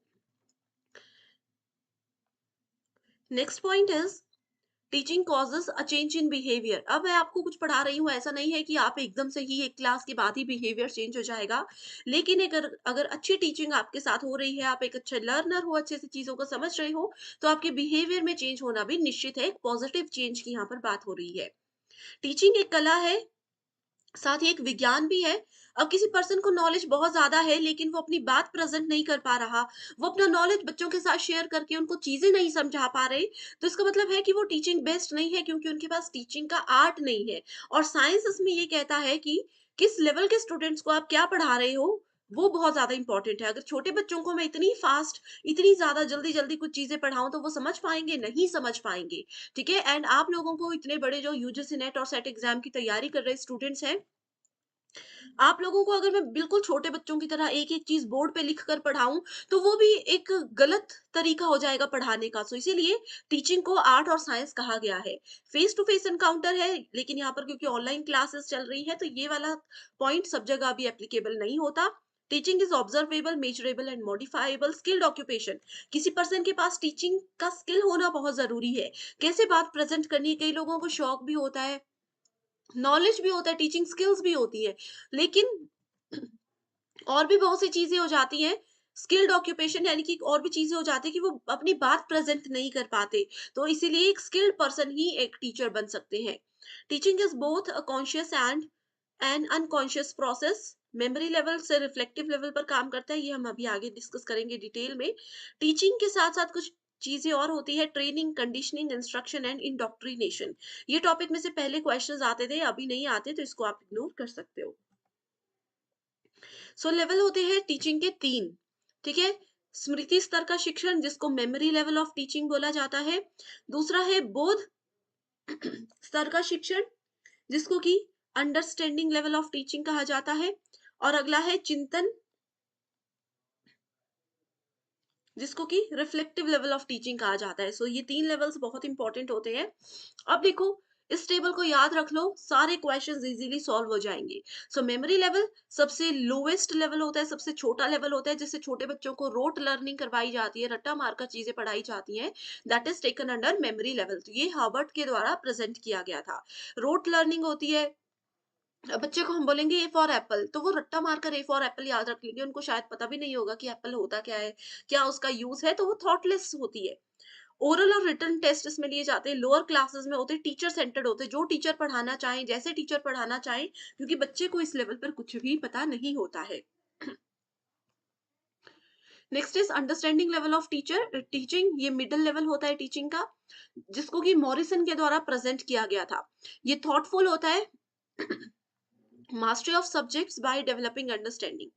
Next point is teaching causes a change in behaviour. अब मैं आपको कुछ पढ़ा रही हूँ, ऐसा नहीं है कि आप एकदम से ही एक क्लास के बाद ही बिहेवियर चेंज हो जाएगा, लेकिन अगर अगर अच्छी टीचिंग आपके साथ हो रही है, आप एक अच्छे लर्नर हो, अच्छे से चीजों को समझ रहे हो, तो आपके बिहेवियर में चेंज होना भी निश्चित है, एक पॉजिटिव चेंज की यहाँ पर बात हो रही है। टीचिंग एक कला है, साथ ही एक विज्ञान भी है। अब किसी पर्सन को नॉलेज बहुत ज्यादा है लेकिन वो अपनी बात प्रेजेंट नहीं कर पा रहा, वो अपना नॉलेज बच्चों के साथ शेयर करके उनको चीजें नहीं समझा पा रहे, तो इसका मतलब है कि वो टीचिंग बेस्ट नहीं है, क्योंकि उनके पास टीचिंग का आर्ट नहीं है। और साइंस इसमें ये कहता है कि किस लेवल के स्टूडेंट्स को आप क्या पढ़ा रहे हो, वो बहुत ज्यादा इंपॉर्टेंट है। अगर छोटे बच्चों को मैं इतनी फास्ट, इतनी ज्यादा जल्दी जल्दी कुछ चीजें पढ़ाऊं तो वो समझ पाएंगे, नहीं समझ पाएंगे। ठीक है, एंड आप लोगों को इतने बड़े जो यूजीसी नेट और सेट एग्जाम की तैयारी कर रहे स्टूडेंट्स हैं, आप लोगों को अगर मैं बिल्कुल छोटे बच्चों की तरह एक एक चीज बोर्ड पे लिख कर पढ़ाऊं तो वो भी एक गलत तरीका हो जाएगा पढ़ाने का। सो इसीलिए टीचिंग को आर्ट और साइंस कहा गया है। फेस टू फेस एनकाउंटर है, लेकिन यहाँ पर क्योंकि ऑनलाइन क्लासेस चल रही है तो ये वाला पॉइंट सब जगह भी एप्लीकेबल नहीं होता। Teaching is observable, measurable and modifiable skilled occupation. किसी पर्सन के पास टीचिंग का स्किल होना बहुत जरूरी है, कैसे बात प्रेजेंट करनी है। कई लोगों को शौक भी होता है, नॉलेज भी होता है, टीचिंग स्किल्स भी होती है, लेकिन और भी बहुत सी चीजें हो जाती हैं, स्किल्ड ऑक्यूपेशन यानी कि और भी चीजें हो जाती है कि वो अपनी बात प्रेजेंट नहीं कर पाते। तो इसीलिए एक स्किल्ड पर्सन ही एक टीचर बन सकते हैं। Teaching is both a conscious and N unconscious process. Memory level से रिफ्लेक्टिव लेवल पर काम करता है, ये हम अभी आगे डिस्कस करेंगे डिटेल में। टीचिंग के साथ साथ कुछ चीजें और होती है, training, conditioning, instruction and indoctrination. ये टॉपिक में से पहले क्वेश्चंस आते थे, अभी नहीं आते, तो इसको आप इग्नोर कर सकते हो। सो लेवल होते हैं टीचिंग के तीन। ठीक है, स्मृति स्तर का शिक्षण जिसको मेमोरी लेवल ऑफ टीचिंग बोला जाता है। दूसरा है बोध स्तर का शिक्षण जिसको कि अंडरस्टैंडिंग लेवल ऑफ टीचिंग कहा जाता है। और अगला है चिंतन जिसको कि रिफ्लेक्टिव लेवल ऑफ टीचिंग कहा जाता है। सो ये तीन लेवल्स बहुत इंपॉर्टेंट होते हैं। अब देखो, इस टेबल को याद रख लो, सारे क्वेश्चंस इजीली सॉल्व हो जाएंगे। सो मेमोरी लेवल सबसे लोवेस्ट लेवल होता है, सबसे छोटा लेवल होता है, जिससे छोटे बच्चों को रोट लर्निंग करवाई जाती है, रट्टा मारकर चीजें पढ़ाई जाती हैं, that is taken under memory level. तो ये हार्वर्ड के द्वारा प्रेजेंट किया गया था। रोट लर्निंग होती है, बच्चे को हम बोलेंगे ए फॉर एप्पल तो वो रट्टा मारकर ए फॉर एप्पल याद रख लेंगे, उनको शायद पता भी नहीं होगा कि एप्पल होता क्या है, क्या उसका यूज है, तो वो थॉटलेस होती है। ओरल और रिटन टेस्ट इसमें लिए जाते हैं, लोअर क्लासेस में होते हैं, टीचर सेंटर्ड होते हैं, जो टीचर पढ़ाना चाहें, जैसे टीचर पढ़ाना चाहें, क्योंकि बच्चे को इस लेवल पर कुछ भी पता नहीं होता है। Next is understanding level of teacher teaching, ये मिडिल लेवल होता है टीचिंग का, जिसको कि मॉरिसन के द्वारा प्रेजेंट किया गया था। ये थॉटफुल होता है, mastery of subjects by developing understanding.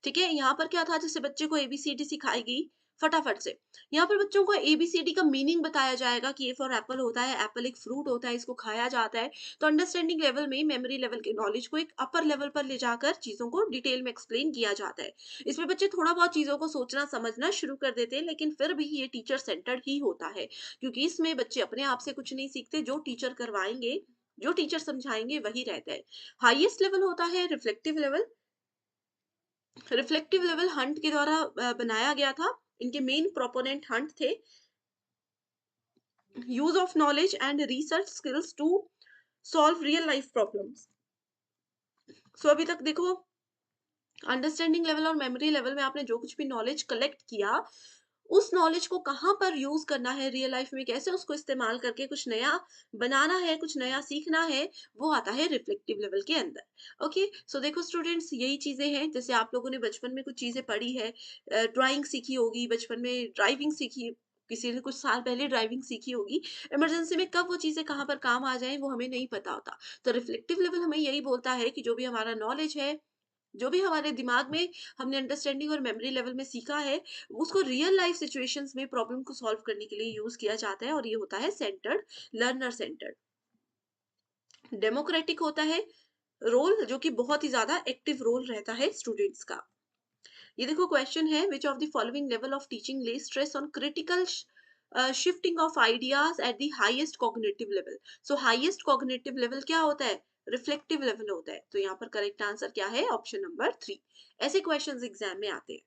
ठीक है, यहाँ पर क्या था, जैसे बच्चे को एबीसीडी सिखाई गई फटाफट से, यहाँ पर बच्चों को एबीसीडी का मीनिंग बताया जाएगा कि ए फॉर एप्पल होता है, एप्पल एक फ्रूट होता है, इसको खाया जाता है। तो अंडरस्टैंडिंग लेवल में मेमोरी लेवल के नॉलेज को एक अपर लेवल पर ले जाकर चीजों को डिटेल में एक्सप्लेन किया जाता है। इसमें बच्चे थोड़ा बहुत चीजों को सोचना समझना शुरू कर देते हैं, लेकिन फिर भी ये टीचर सेंटर्ड ही होता है, क्योंकि इसमें बच्चे अपने आप से कुछ नहीं सीखते, जो टीचर करवाएंगे, जो टीचर समझाएंगे वही रहता है। हाईएस्ट लेवल होता है reflective level. Reflective level Hunt के द्वारा बनाया गया था, इनके मेन प्रोपोनेंट हंट थे। Use of knowledge and research skills to solve real life problems. So अभी तक देखो, अंडरस्टैंडिंग लेवल और मेमोरी लेवल में आपने जो कुछ भी नॉलेज कलेक्ट किया, उस नॉलेज को कहाँ पर यूज करना है रियल लाइफ में, कैसे उसको इस्तेमाल करके कुछ नया बनाना है, कुछ नया सीखना है, वो आता है रिफ्लेक्टिव लेवल के अंदर। ओके, सो देखो स्टूडेंट्स, यही चीजें हैं। जैसे आप लोगों ने बचपन में कुछ चीजें पढ़ी है, ड्राइंग सीखी होगी, बचपन में ड्राइविंग सीखी, किसी ने कुछ साल पहले ड्राइविंग सीखी होगी। इमरजेंसी में कब वो चीजें कहाँ पर काम आ जाए वो हमें नहीं पता होता। तो रिफ्लेक्टिव लेवल हमें यही बोलता है कि जो भी हमारा नॉलेज है, जो भी हमारे दिमाग में हमने अंडरस्टैंडिंग और मेमोरी लेवल में सीखा है, उसको रियल लाइफ सिचुएशंस में प्रॉब्लम को सॉल्व करने के लिए यूज किया जाता है, और ये होता है सेंटर्ड, लर्नर सेंटर्ड। डेमोक्रेटिक होता है रोल, जो कि बहुत ही ज्यादा एक्टिव रोल रहता है स्टूडेंट्स का। ये देखो क्वेश्चन है, which of the following level of teaching lay stress on critical shifting of ideas at the highest cognitive level. So highest cognitive level क्या होता है? रिफ्लेक्टिव लेवल होता है। तो यहाँ पर करेक्ट आंसर क्या है? Option number 3। ऐसे क्वेश्चंस एग्जाम में आते हैं।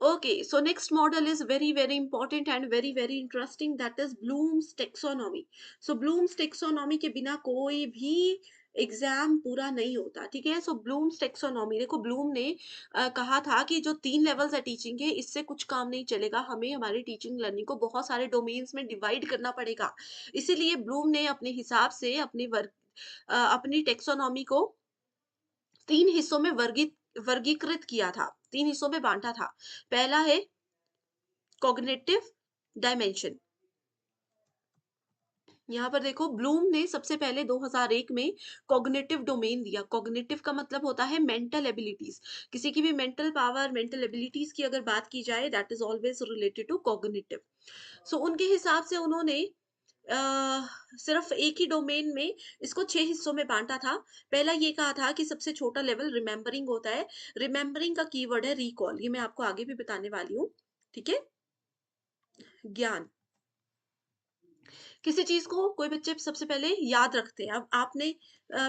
Okay, so next model is very important and very interesting, that is Bloom's taxonomy. So Bloom's taxonomy के बिना कोई भी एग्जाम पूरा नहीं होता, ठीक है। सो ब्लूम्स टेक्सोनॉमी, देखो ब्लूम ने कहा था कि जो 3 लेवल्स है टीचिंग के, इससे कुछ काम नहीं चलेगा, हमें हमारी टीचिंग लर्निंग को बहुत सारे डोमेन्स में डिवाइड करना पड़ेगा। इसीलिए ब्लूम ने अपने हिसाब से अपनी टेक्सोनॉमी को 3 हिस्सों में वर्गीकृत किया था, 3 हिस्सों में बांटा था। पहला है कॉग्निटिव डायमेंशन। यहाँ पर देखो ब्लूम ने सबसे पहले 2001 में कॉग्निटिव डोमेन दिया। कॉग्निटिव का मतलब होता है मेंटल एबिलिटीज। किसी की भी मेंटल पावर, मेंटल एबिलिटीज की अगर बात की जाए, that is always related to cognitive. So उनके हिसाब से उन्होंने सिर्फ एक ही डोमेन में इसको 6 हिस्सों में बांटा था। पहला ये कहा था कि सबसे छोटा लेवल रिमेम्बरिंग होता है। रिमेम्बरिंग का कीवर्ड है रिकॉल, ये मैं आपको आगे भी बताने वाली हूँ, ठीक है। ज्ञान, किसी चीज को कोई बच्चे सबसे पहले याद रखते हैं। अब आपने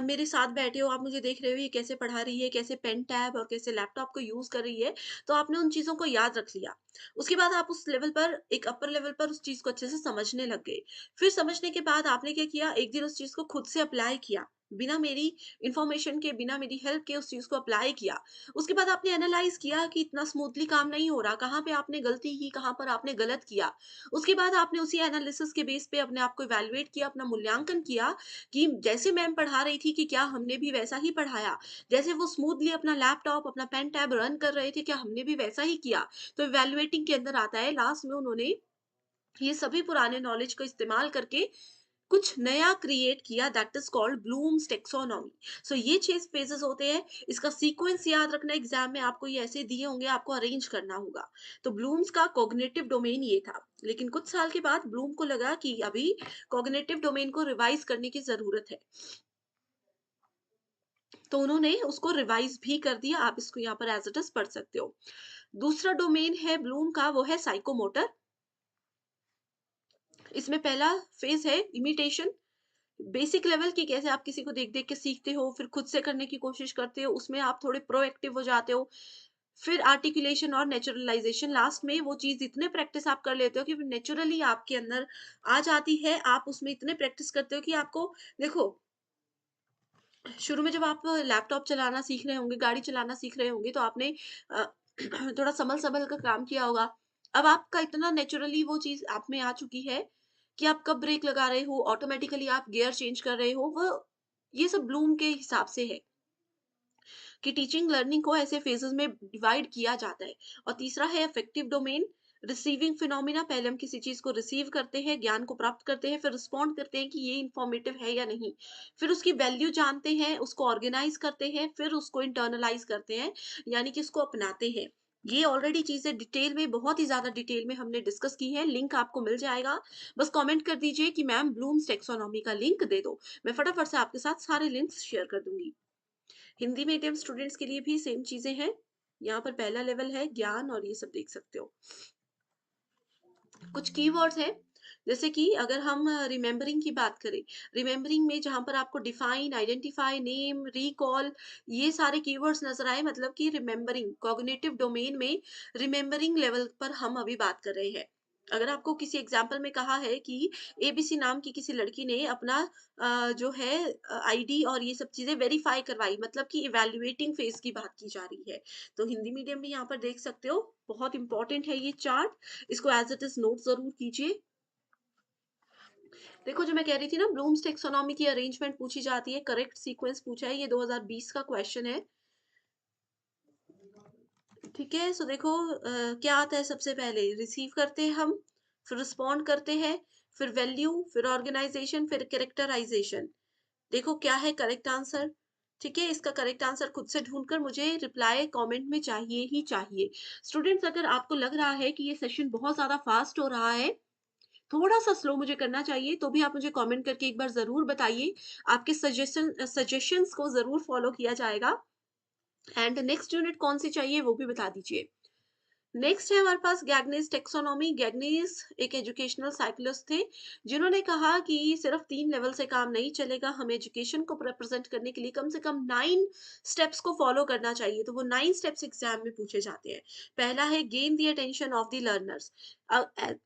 मेरे साथ बैठे हो, आप मुझे देख रहे हो ये कैसे पढ़ा रही है, कैसे पेन टैब और कैसे लैपटॉप को यूज कर रही है, तो आपने उन चीजों को याद रख लिया। उसके बाद आप उस लेवल पर, एक अपर लेवल पर उस चीज को अच्छे से समझने लग गए। फिर समझने के बाद आपने क्या किया, एक दिन उस चीज को खुद से अप्लाई किया, बिना मेरी इंफॉर्मेशन के, बिना मेरी हेल्प के उस चीज को अप्लाई किया। उसके बाद आपने एनालाइज किया कि इतना स्मूथली काम नहीं हो रहा, कहाँ पे आपने गलती की, कहाँ पर आपने गलत किया। उसके बाद आपने उसी एनालिसिस के बेस पे अपने आप को इवैल्यूएट किया, अपना मूल्यांकन किया कि जैसे मैम पढ़ा रही थी कि क्या हमने भी वैसा ही पढ़ाया, जैसे वो स्मूथली अपना लैपटॉप, अपना पेन टैब रन कर रहे थे, क्या हमने भी वैसा ही किया। तो इवैल्यूएटिंग के अंदर आता है, लास्ट में उन्होंने ये सभी पुराने नॉलेज को इस्तेमाल करके कुछ नया क्रिएट किया, that is called Bloom's taxonomy. So ये 6 फेजेस होते हैं। इसका सीक्वेंस याद रखना, एग्जाम में आपको ये ऐसे दिए होंगे, आपको अरेंज करना होगा। तो ब्लूम्स का कॉग्निटिव डोमेन ये था, लेकिन कुछ साल के बाद ब्लूम को लगा कि अभी कॉग्निटिव डोमेन को रिवाइज करने की जरूरत है, तो उन्होंने उसको रिवाइज भी कर दिया। आप इसको यहाँ पर एज इट इज पढ़ सकते हो। दूसरा डोमेन है ब्लूम का, वो है साइकोमोटर। इसमें पहला फेज है इमिटेशन, बेसिक लेवल की, कैसे आप किसी को देख देख के सीखते हो, फिर खुद से करने की कोशिश करते हो, उसमें आप थोड़े प्रोएक्टिव हो जाते हो। फिर आर्टिकुलेशन और नेचुरलाइजेशन, लास्ट में वो चीज इतने प्रैक्टिस आप कर लेते हो कि नेचुरली आपके अंदर आ जाती है। आप उसमें इतने प्रैक्टिस करते हो कि आपको, देखो शुरू में जब आप लैपटॉप चलाना सीख रहे होंगे, गाड़ी चलाना सीख रहे होंगे, तो आपने अ, थोड़ा संभल संभल कर काम किया होगा। अब आपका इतना नेचुरली वो चीज आप में आ चुकी है कि आप कब ब्रेक लगा रहे हो, ऑटोमेटिकली आप गियर चेंज कर रहे हो। वो ये सब ब्लूम के हिसाब से है कि टीचिंग लर्निंग को ऐसे फेजेस में डिवाइड किया जाता है। और तीसरा है अफेक्टिव डोमेन, रिसीविंग फिनोमिना। पहले हम किसी चीज को रिसीव करते हैं, ज्ञान को प्राप्त करते हैं, फिर रिस्पॉन्ड करते हैं कि ये इंफॉर्मेटिव है या नहीं। फिर उसकी वैल्यू जानते हैं, उसको ऑर्गेनाइज करते हैं, फिर उसको इंटरनलाइज करते हैं, यानी कि उसको अपनाते हैं। ये ऑलरेडी चीजें डिटेल में, बहुत ही ज्यादा डिटेल में हमने डिस्कस की है। लिंक आपको मिल जाएगा, बस कमेंट कर दीजिए कि मैम ब्लूम्स टेक्सोनॉमी का लिंक दे दो, मैं फटाफट से आपके साथ सारे लिंक्स शेयर कर दूंगी। हिंदी मीडियम स्टूडेंट्स के लिए भी सेम चीजें हैं। यहाँ पर पहला लेवल है ज्ञान, और ये सब देख सकते हो। कुछ कीवर्ड्स हैं, जैसे कि अगर हम रिमेम्बरिंग की बात करें, रिमेम्बरिंग में जहां पर आपको डिफाइन, आइडेंटिफाई, नेम, रिकॉल, ये सारे कीवर्ड्स नजर आए, मतलब कि रिमेम्बरिंग कॉग्निटिव डोमेन में रिमेम्बरिंग लेवल पर हम अभी बात कर रहे हैं। अगर आपको किसी एग्जाम्पल में कहा है कि एबीसी नाम की किसी लड़की ने अपना जो है आईडी और ये सब चीजें वेरीफाई करवाई, मतलब कि इवैल्यूएटिंग फेज की बात की जा रही है, तो हिंदी मीडियम भी यहाँ पर देख सकते हो। बहुत इंपॉर्टेंट है ये चार्ट, इसको एज इट इज नोट जरूर कीजिए। देखो जो मैं कह रही थी ना, ब्लूम्स टेक्सोनॉमी की अरेंजमेंट पूछी जाती है, करेक्ट सीक्वेंस पूछा है, ये 2020 का क्वेश्चन है। ठीक है, सो देखो क्या आता है, सबसे पहले रिसीव करते हैं हम, फिर रिस्पॉन्ड करते हैं, फिर वैल्यू, फिर ऑर्गेनाइजेशन, फिर कैरेक्टराइजेशन। देखो क्या है करेक्ट आंसर। ठीक है, इसका करेक्ट आंसर खुद से ढूंढकर मुझे रिप्लाई कमेंट में चाहिए ही चाहिए। स्टूडेंट्स, अगर आपको लग रहा है कि ये सेशन बहुत ज्यादा फास्ट हो रहा है, थोड़ा सा स्लो मुझे करना चाहिए, तो भी आप मुझे कमेंट करके एक बार जरूर बताइए। आपके सजेशंस को जरूर फॉलो किया जाएगा। एंड नेक्स्ट यूनिट कौन सी चाहिए वो भी बता दीजिए। नेक्स्ट है हमारे पास गैगनीज टेक्सोनॉमी। गैगनीज एक एजुकेशनल साइकोलॉजिस्ट थे, जिन्होंने कहा कि सिर्फ 3 लेवल से काम नहीं चलेगा, हमें एजुकेशन को रिप्रेजेंट करने के लिए कम से कम 9 स्टेप्स को फॉलो करना चाहिए। तो वो 9 स्टेप्स एग्जाम में पूछे जाते हैं। पहला है gain the attention of the learners.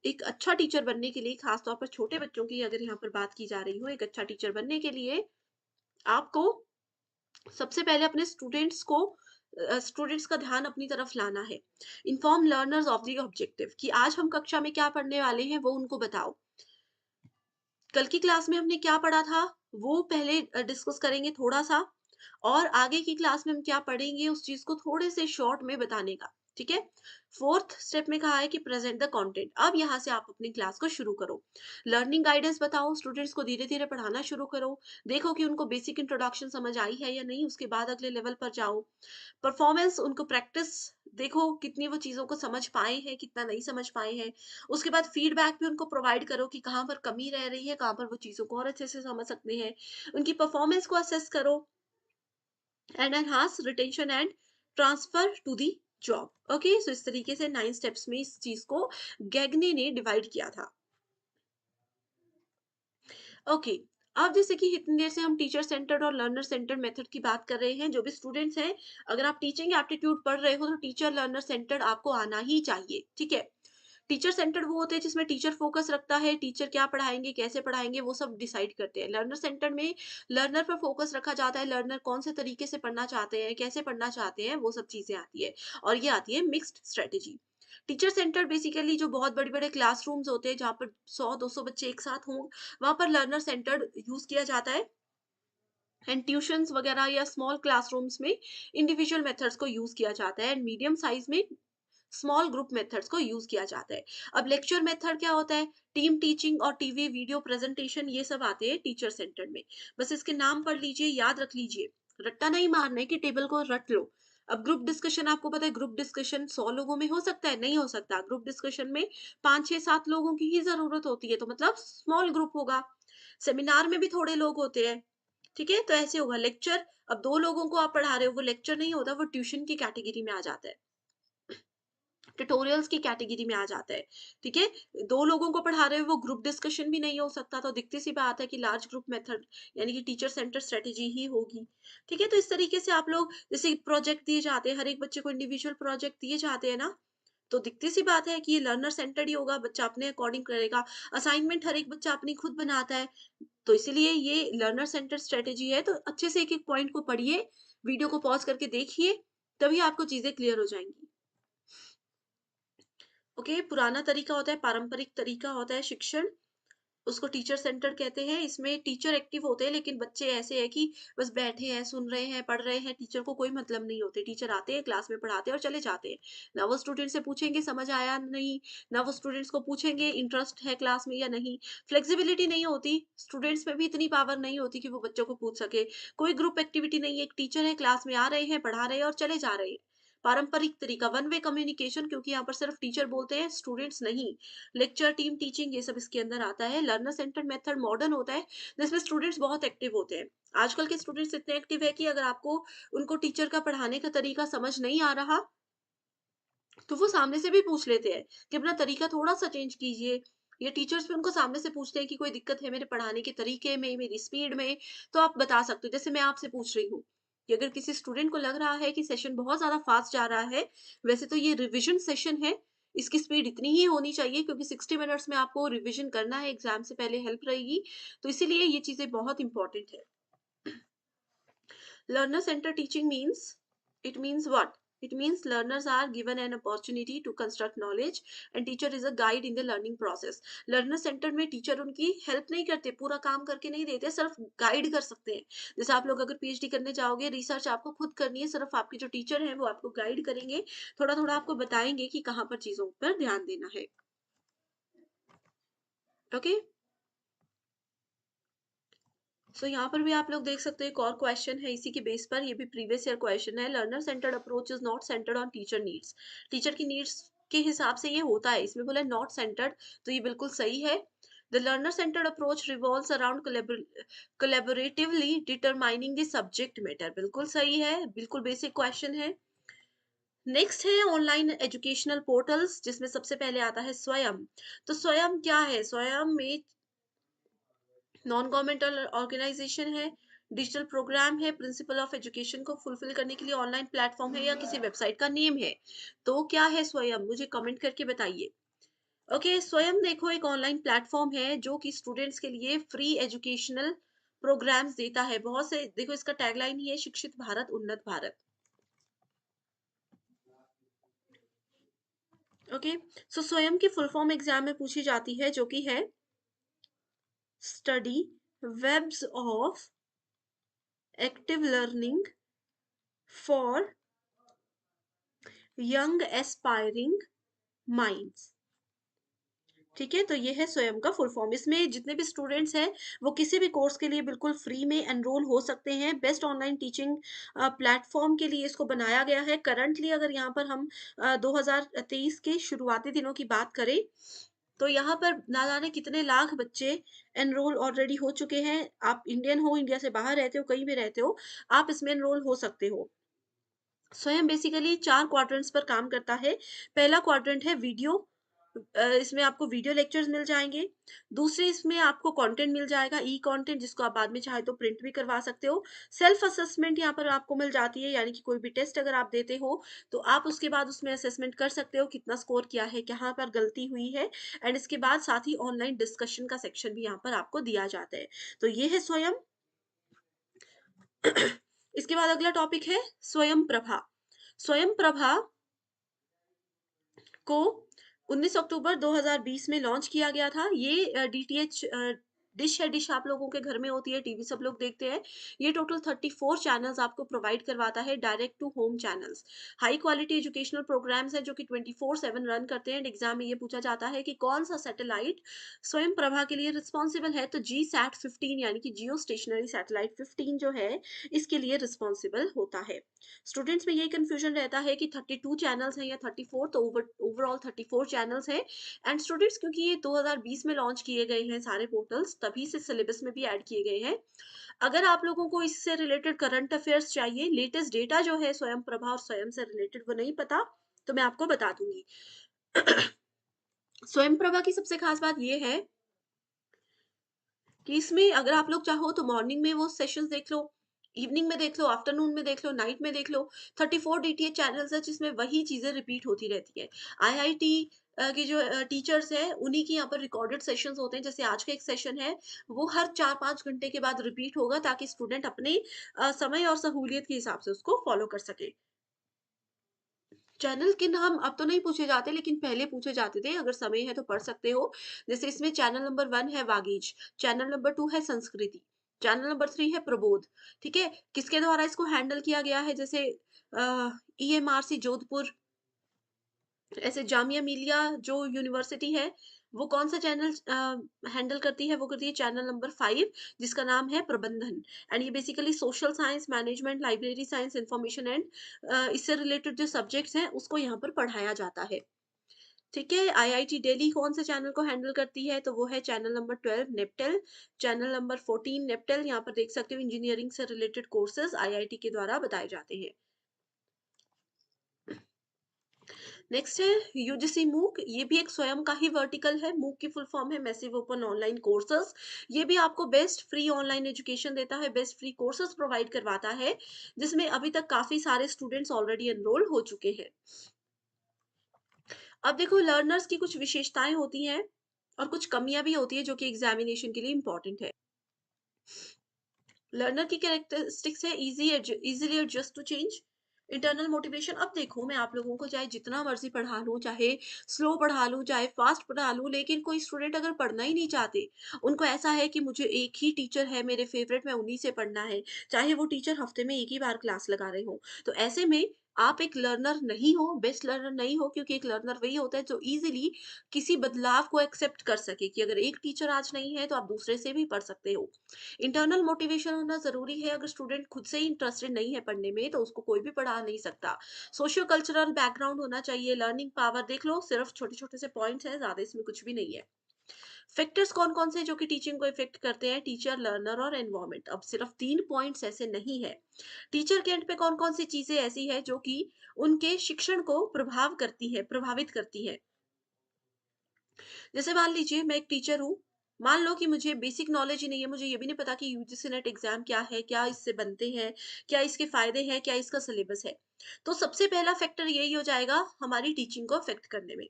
एक अच्छा टीचर बनने के लिए, खासतौर पर छोटे बच्चों की अगर यहाँ पर बात की जा रही हो, एक अच्छा टीचर बनने के लिए आपको सबसे पहले अपने स्टूडेंट्स का ध्यान अपनी तरफ लाना है। Inform learners of the objective, कि आज हम कक्षा में क्या पढ़ने वाले हैं वो उनको बताओ। कल की क्लास में हमने क्या पढ़ा था वो पहले डिस्कस करेंगे थोड़ा सा, और आगे की क्लास में हम क्या पढ़ेंगे उस चीज को थोड़े से शॉर्ट में बताने का। ठीक है, फोर्थ स्टेप में कहा है कि प्रेजेंट द कंटेंट। अब यहाँ से आप अपनी क्लास को शुरू करो। लर्निंग गाइडेंस बताओ, स्टूडेंट्स को धीरे धीरे पढ़ाना शुरू करो। देखो कि उनको बेसिक इंट्रोडक्शन समझ आई है या नहीं, उसके बाद अगले लेवल पर जाओ। परफॉर्मेंस, उनको प्रैक्टिस, देखो कितनी वो चीजों को समझ पाए हैं, कितना नहीं समझ पाए हैं। उसके बाद फीडबैक भी उनको प्रोवाइड करो कि कहाँ पर कमी रह रही है, कहाँ पर वो चीजों को और अच्छे से समझ सकते हैं। उनकी परफॉर्मेंस को असेस करो। And enhance retention and transfer to the job. Okay, so इस तरीके से 9 स्टेप्स में इस चीज को गैगने ने डिवाइड किया था। ओके, अब जैसे कि इतनी देर से हम टीचर सेंटर्ड और लर्नर सेंटर्ड मेथड की बात कर रहे हैं, जो भी स्टूडेंट्स हैं, अगर आप टीचिंग एप्टीट्यूड पढ़ रहे हो तो टीचर लर्नर सेंटर्ड आपको आना ही चाहिए। ठीक है, टीचर सेंटर्ड वो होते हैं जिसमें टीचर फोकस रखता है, टीचर क्या पढ़ाएंगे, कैसे पढ़ाएंगे, वो सब डिसाइड करते हैं। लर्नर सेंटर्ड में लर्नर पर फोकस रखा जाता है, लर्नर कौन से तरीके से पढ़ना चाहते हैं, कैसे पढ़ना चाहते हैं, वो सब चीजें आती है। और ये आती है mixed strategy. Teacher centred basically जो बहुत बड़े बड़े क्लासरूम्स होते हैं, जहाँ पर 100-200 बच्चे एक साथ हों, वहां पर लर्नर सेंटर्ड यूज किया जाता है। एंड ट्यूशंस वगैरह या स्मॉल क्लासरूम्स में इंडिविजुअल मेथड्स को यूज किया जाता है, एंड मीडियम साइज में स्मॉल ग्रुप मेथड्स को यूज किया जाता है। अब लेक्चर मेथड क्या होता है, टीम टीचिंग और टीवी वीडियो प्रेजेंटेशन, ये सब आते हैं टीचर सेंटर में। बस इसके नाम पढ़ लीजिए, याद रख लीजिए, रट्टा नहीं मारना है कि टेबल को रट लो। अब ग्रुप डिस्कशन, आपको पता है ग्रुप डिस्कशन 100 लोगों में हो सकता है, नहीं हो सकता। ग्रुप डिस्कशन में 5 6 7 लोगों की ही जरूरत होती है, तो मतलब स्मॉल ग्रुप होगा। सेमिनार में भी थोड़े लोग होते हैं। ठीक है, तो ऐसे होगा लेक्चर। अब 2 लोगों को आप पढ़ा रहे हो, वो लेक्चर नहीं होता, वो ट्यूशन की कैटेगरी में आ जाता है, ट्यूटोरियल्स की कैटेगरी में आ जाता है। ठीक है, 2 लोगों को पढ़ा रहे हो, वो ग्रुप डिस्कशन भी नहीं हो सकता, तो दिखती सी बात है कि लार्ज ग्रुप मेथड यानी कि टीचर सेंटर स्ट्रेटेजी ही होगी। ठीक है, तो इस तरीके से आप लोग, जैसे प्रोजेक्ट दिए जाते हैं, हर एक बच्चे को इंडिविजुअल प्रोजेक्ट दिए जाते हैं ना, तो दिखती सी बात है कि ये लर्नर सेंटर्ड ही होगा, बच्चा अपने अकॉर्डिंग करेगा। असाइनमेंट हर एक बच्चा अपनी खुद बनाता है, तो इसीलिए ये लर्नर सेंटर स्ट्रेटेजी है। तो अच्छे से एक एक पॉइंट को पढ़िए, वीडियो को पॉज करके देखिए, तभी आपको चीजें क्लियर हो जाएंगी। ओके, पुराना तरीका होता है, पारंपरिक तरीका होता है शिक्षण, उसको टीचर सेंटर कहते हैं। इसमें टीचर एक्टिव होते हैं, लेकिन बच्चे ऐसे हैं कि बस बैठे हैं, सुन रहे हैं, पढ़ रहे हैं, टीचर को कोई मतलब नहीं होते। टीचर आते हैं, क्लास में पढ़ाते हैं और चले जाते हैं। ना वो स्टूडेंट से पूछेंगे समझ आया नहीं, ना वो स्टूडेंट्स को पूछेंगे इंटरेस्ट है क्लास में या नहीं। फ्लेक्सिबिलिटी नहीं होती, स्टूडेंट्स में भी इतनी पावर नहीं होती कि वो बच्चों को पूछ सके। कोई ग्रुप एक्टिविटी नहीं है, एक टीचर है, क्लास में आ रहे हैं, पढ़ा रहे हैं और चले जा रहे हैं। पारंपरिक तरीका, वन वे कम्युनिकेशन, क्योंकि यहाँ पर सिर्फ टीचर बोलते हैं, स्टूडेंट्स नहीं। लेक्चर, टीम टीचिंग, ये सब इसके अंदर आता है। लर्नर सेंटर्ड मेथड मॉडर्न होता है, जिसमें स्टूडेंट्स बहुत एक्टिव होते हैं। आजकल के स्टूडेंट्स इतने एक्टिव है कि अगर आपको उनको टीचर का पढ़ाने का तरीका समझ नहीं आ रहा, तो वो सामने से भी पूछ लेते हैं कि अपना तरीका थोड़ा सा चेंज कीजिए। ये टीचर्स भी उनको सामने से पूछते हैं कि कोई दिक्कत है मेरे पढ़ाने के तरीके में, मेरी स्पीड में, तो आप बता सकते हो। जैसे मैं आपसे पूछ रही हूँ कि अगर किसी स्टूडेंट को लग रहा है कि सेशन बहुत ज्यादा फास्ट जा रहा है, वैसे तो ये रिविजन सेशन है, इसकी स्पीड इतनी ही होनी चाहिए क्योंकि 60 मिनट्स में आपको रिविजन करना है, एग्जाम से पहले हेल्प रहेगी, तो इसीलिए ये चीजें बहुत इंपॉर्टेंट है। Learner centered teaching means, it means what? It means learners are given an opportunity to construct knowledge and teacher is a guide in the learning process. Learner centered में टीचर उनकी help नहीं करते, पूरा काम करके नहीं देते, सिर्फ गाइड कर सकते हैं। जैसे आप लोग अगर पीएचडी करने जाओगे, रिसर्च आपको खुद करनी है, सिर्फ आपके जो टीचर हैं वो आपको गाइड करेंगे, थोड़ा थोड़ा आपको बताएंगे कि कहाँ पर चीजों पर ध्यान देना है। ओके, सो यहाँ पर भी आप लोग देख सकते हो एक और क्वेश्चन है इसी के बेस पर, ये भी प्रीवियस ईयर क्वेश्चन है। Learner centred approach is not centred on teacher needs. Teacher की नीड्स के हिसाब से ये होता है, इसमें बोला नॉट सेंटर्ड, तो ये बिल्कुल सही है। The learner centred approach revolves around collaboratively determining the subject matter, बिल्कुल सही है, बिल्कुल बेसिक क्वेश्चन है। नेक्स्ट है ऑनलाइन एजुकेशनल पोर्टल्स, जिसमें सबसे पहले आता है स्वयं। तो स्वयं क्या है? स्वयं में नॉन गवर्नमेंटल ऑर्गेनाइजेशन है, डिजिटल प्रोग्राम है, प्रिंसिपल ऑफ एजुकेशन को फुलफिल करने के लिए ऑनलाइन प्लेटफॉर्म है, या किसी वेबसाइट का नेम है। तो क्या है स्वयं? मुझे कमेंट करके बताइए। ओके, स्वयं देखो एक ऑनलाइन प्लेटफॉर्म है जो कि स्टूडेंट्स के लिए फ्री एजुकेशनल प्रोग्राम्स देता है। बहुत से, देखो इसका टैगलाइन ही है शिक्षित भारत उन्नत भारत। ओके, सो स्वयं की फुल फॉर्म एग्जाम में पूछी जाती है, जो कि है study webs of active learning for young aspiring minds. ठीक है, तो ये है स्वयं का फुल फॉर्म। इसमें जितने भी स्टूडेंट्स हैं वो किसी भी कोर्स के लिए बिल्कुल फ्री में एनरोल हो सकते हैं। बेस्ट ऑनलाइन टीचिंग प्लेटफॉर्म के लिए इसको बनाया गया है। करंटली अगर यहाँ पर हम 2023 के शुरुआती दिनों की बात करें, तो यहाँ पर ना जाने कितने लाख बच्चे एनरोल ऑलरेडी हो चुके हैं। आप इंडियन हो, इंडिया से बाहर रहते हो, कहीं भी रहते हो, आप इसमें एनरोल हो सकते हो। स्वयं बेसिकली 4 क्वाड्रेंट्स पर काम करता है। पहला क्वाड्रेंट है वीडियो, इसमें आपको वीडियो लेक्चर्स मिल जाएंगे। दूसरे इसमें आपको कंटेंट मिल जाएगा, ई कंटेंट, जिसको आप बाद में चाहे तो प्रिंट भी करवा सकते हो। सेल्फ असेसमेंट यहाँ पर आपको मिल जाती है, यानी कि कोई भी टेस्ट अगर आप देते हो तो आप उसके बाद उसमें असेसमेंट कर सकते हो, कितना स्कोर किया है, कहाँ पर गलती हुई है। एंड इसके बाद साथ ही ऑनलाइन डिस्कशन का सेक्शन भी यहाँ पर आपको दिया जाता है। तो ये है स्वयं। इसके बाद अगला टॉपिक है स्वयं प्रभा। स्वयं प्रभा को 19 अक्टूबर 2020 में लॉन्च किया गया था। ये डीटीएच डिश है, डिश आप लोगों के घर में होती है, टीवी सब लोग देखते हैं। ये टोटल 34 चैनल्स आपको प्रोवाइड करवाता है, direct to home channels. High quality educational programmes हैं जो कि 24/7 रन करते हैं। एग्जाम में ये पूछा जाता है कि कौन सा सैटेलाइट स्वयं प्रभा के लिए रिस्पॉन्सिबल है, तो GSAT-15 यानी कि जियो स्टेशनरी सैटेलाइट 15 जो है इसके लिए रिस्पॉन्सिबल होता है। स्टूडेंट्स में यही कंफ्यूजन रहता है कि 32 चैनल्स हैं या 34, तो ओवरऑल 34 चैनल्स हैं। एंड स्टूडेंट्स क्योंकि ये 2020 में लॉन्च किए गए हैं सारे पोर्टल्स, तभी से सिलेबस में भी ऐड किए गए हैं। अगर आप लोगों को इससे रिलेटेड करंट अफेयर्स चाहिए, लेटेस्ट डेटा जो है स्वयं प्रभा और स्वयं से रिलेटेड वो नहीं पता, तो मैं आपको बता दूंगी। स्वयं प्रभा की सबसे खास बात ये है कि इसमें अगर आप लोग चाहो तो मॉर्निंग में वो सेशंस देख लो, इवनिंग में देख लो, आफ्टरनून में देख लो, नाइट में देख लो। 34 डीटीएच चैनल्स है जिसमें वही चीजें रिपीट होती रहती है। आईआईटी के जो टीचर्स हैं उन्हीं की यहाँ पर रिकॉर्डेड सेशंस होते हैं। जैसे आज का एक सेशन है, वो हर 4-5 घंटे के बाद रिपीट होगा, ताकि स्टूडेंट अपने समय और सहूलियत के हिसाब से उसको फॉलो कर सके। चैनल के नाम अब तो नहीं पूछे जाते, लेकिन पहले पूछे जाते थे, अगर समय है तो पढ़ सकते हो। जैसे इसमें चैनल नंबर 1 है वागीज, चैनल नंबर 2 है संस्कृति, चैनल नंबर 3 है प्रबोध। ठीक है, किसके द्वारा इसको हैंडल किया गया है? जैसे EMRC जोधपुर, ऐसे जामिया मिलिया जो यूनिवर्सिटी है, वो कौन सा चैनल हैंडल करती है? वो करती है चैनल नंबर 5, जिसका नाम है प्रबंधन। एंड ये basically social science, management, library science, information and इससे रिलेटेड जो सब्जेक्ट्स हैं उसको यहाँ पर पढ़ाया जाता है। ठीक है, आईआईटी दिल्ली कौन से चैनल को हैंडल करती है? तो वो है चैनल नंबर 12 नेपटेल, चैनल नंबर 14 नेपटेल। यहाँ पर देख सकते हो इंजीनियरिंग से रिलेटेड कोर्सेज आईआईटी के द्वारा बताए जाते हैं। नेक्स्ट है यूजीसी मूक, ये भी एक स्वयं का ही वर्टिकल है। मूक की फुल फॉर्म है मैसिव ओपन ऑनलाइन कोर्सेज। ये भी आपको बेस्ट फ्री ऑनलाइन एजुकेशन देता है, बेस्ट फ्री कोर्सेज प्रोवाइड करवाता है, जिसमें अभी तक काफी सारे स्टूडेंट्स ऑलरेडी एनरोल हो चुके हैं। अब देखो लर्नर्स की कुछ विशेषताएं होती हैं और कुछ कमियां भी होती है जो कि एग्जामिनेशन के लिए इंपॉर्टेंट है। लर्नर की कैरेक्टरिस्टिक्स है easily adjust to change, internal motivation. अब देखो मैं आप लोगों को चाहे जितना मर्जी पढ़ा लूं, चाहे स्लो पढ़ा लूं चाहे फास्ट पढ़ा लूं, लेकिन कोई स्टूडेंट अगर पढ़ना ही नहीं चाहते, उनको ऐसा है कि मुझे एक ही टीचर है मेरे फेवरेट, मैं उन्हीं से पढ़ना है, चाहे वो टीचर हफ्ते में एक ही बार क्लास लगा रहे हो, तो ऐसे में आप एक लर्नर नहीं हो, बेस्ट लर्नर नहीं हो, क्योंकि एक लर्नर वही होता है जो इजीली किसी बदलाव को एक्सेप्ट कर सके कि अगर एक टीचर आज नहीं है तो आप दूसरे से भी पढ़ सकते हो। इंटरनल मोटिवेशन होना ज़रूरी है, अगर स्टूडेंट खुद से ही इंटरेस्टेड नहीं है पढ़ने में, तो उसको कोई भी पढ़ा नहीं सकता। सोशियो कल्चरल बैकग्राउंड होना चाहिए, लर्निंग पावर देख लो, सिर्फ छोटे-छोटे से पॉइंट्स हैं, ज़्यादा इसमें कुछ भी नहीं है। फैक्टर्स कौन-कौन से जो कि टीचिंग को इफ़ेक्ट करते हैं? टीचर, लर्नर और एनवायरनमेंट। अब सिर्फ 3 पॉइंट्स ऐसे नहीं है। टीचर के एंड पे कौन-कौन सी चीज़ें ऐसी हैं जो कि उनके शिक्षण को प्रभावित करती है? जैसे मान लीजिए मैं एक टीचर हूँ, मान लो कि मुझे बेसिक नॉलेज ही नहीं है, मुझे ये भी नहीं पता कि यूजीसी नेट एग्जाम क्या है, क्या इससे बनते हैं, क्या इसके फायदे हैं, क्या इसका सिलेबस है। तो सबसे पहला फैक्टर यही हो जाएगा हमारी टीचिंग को अफेक्ट करने में।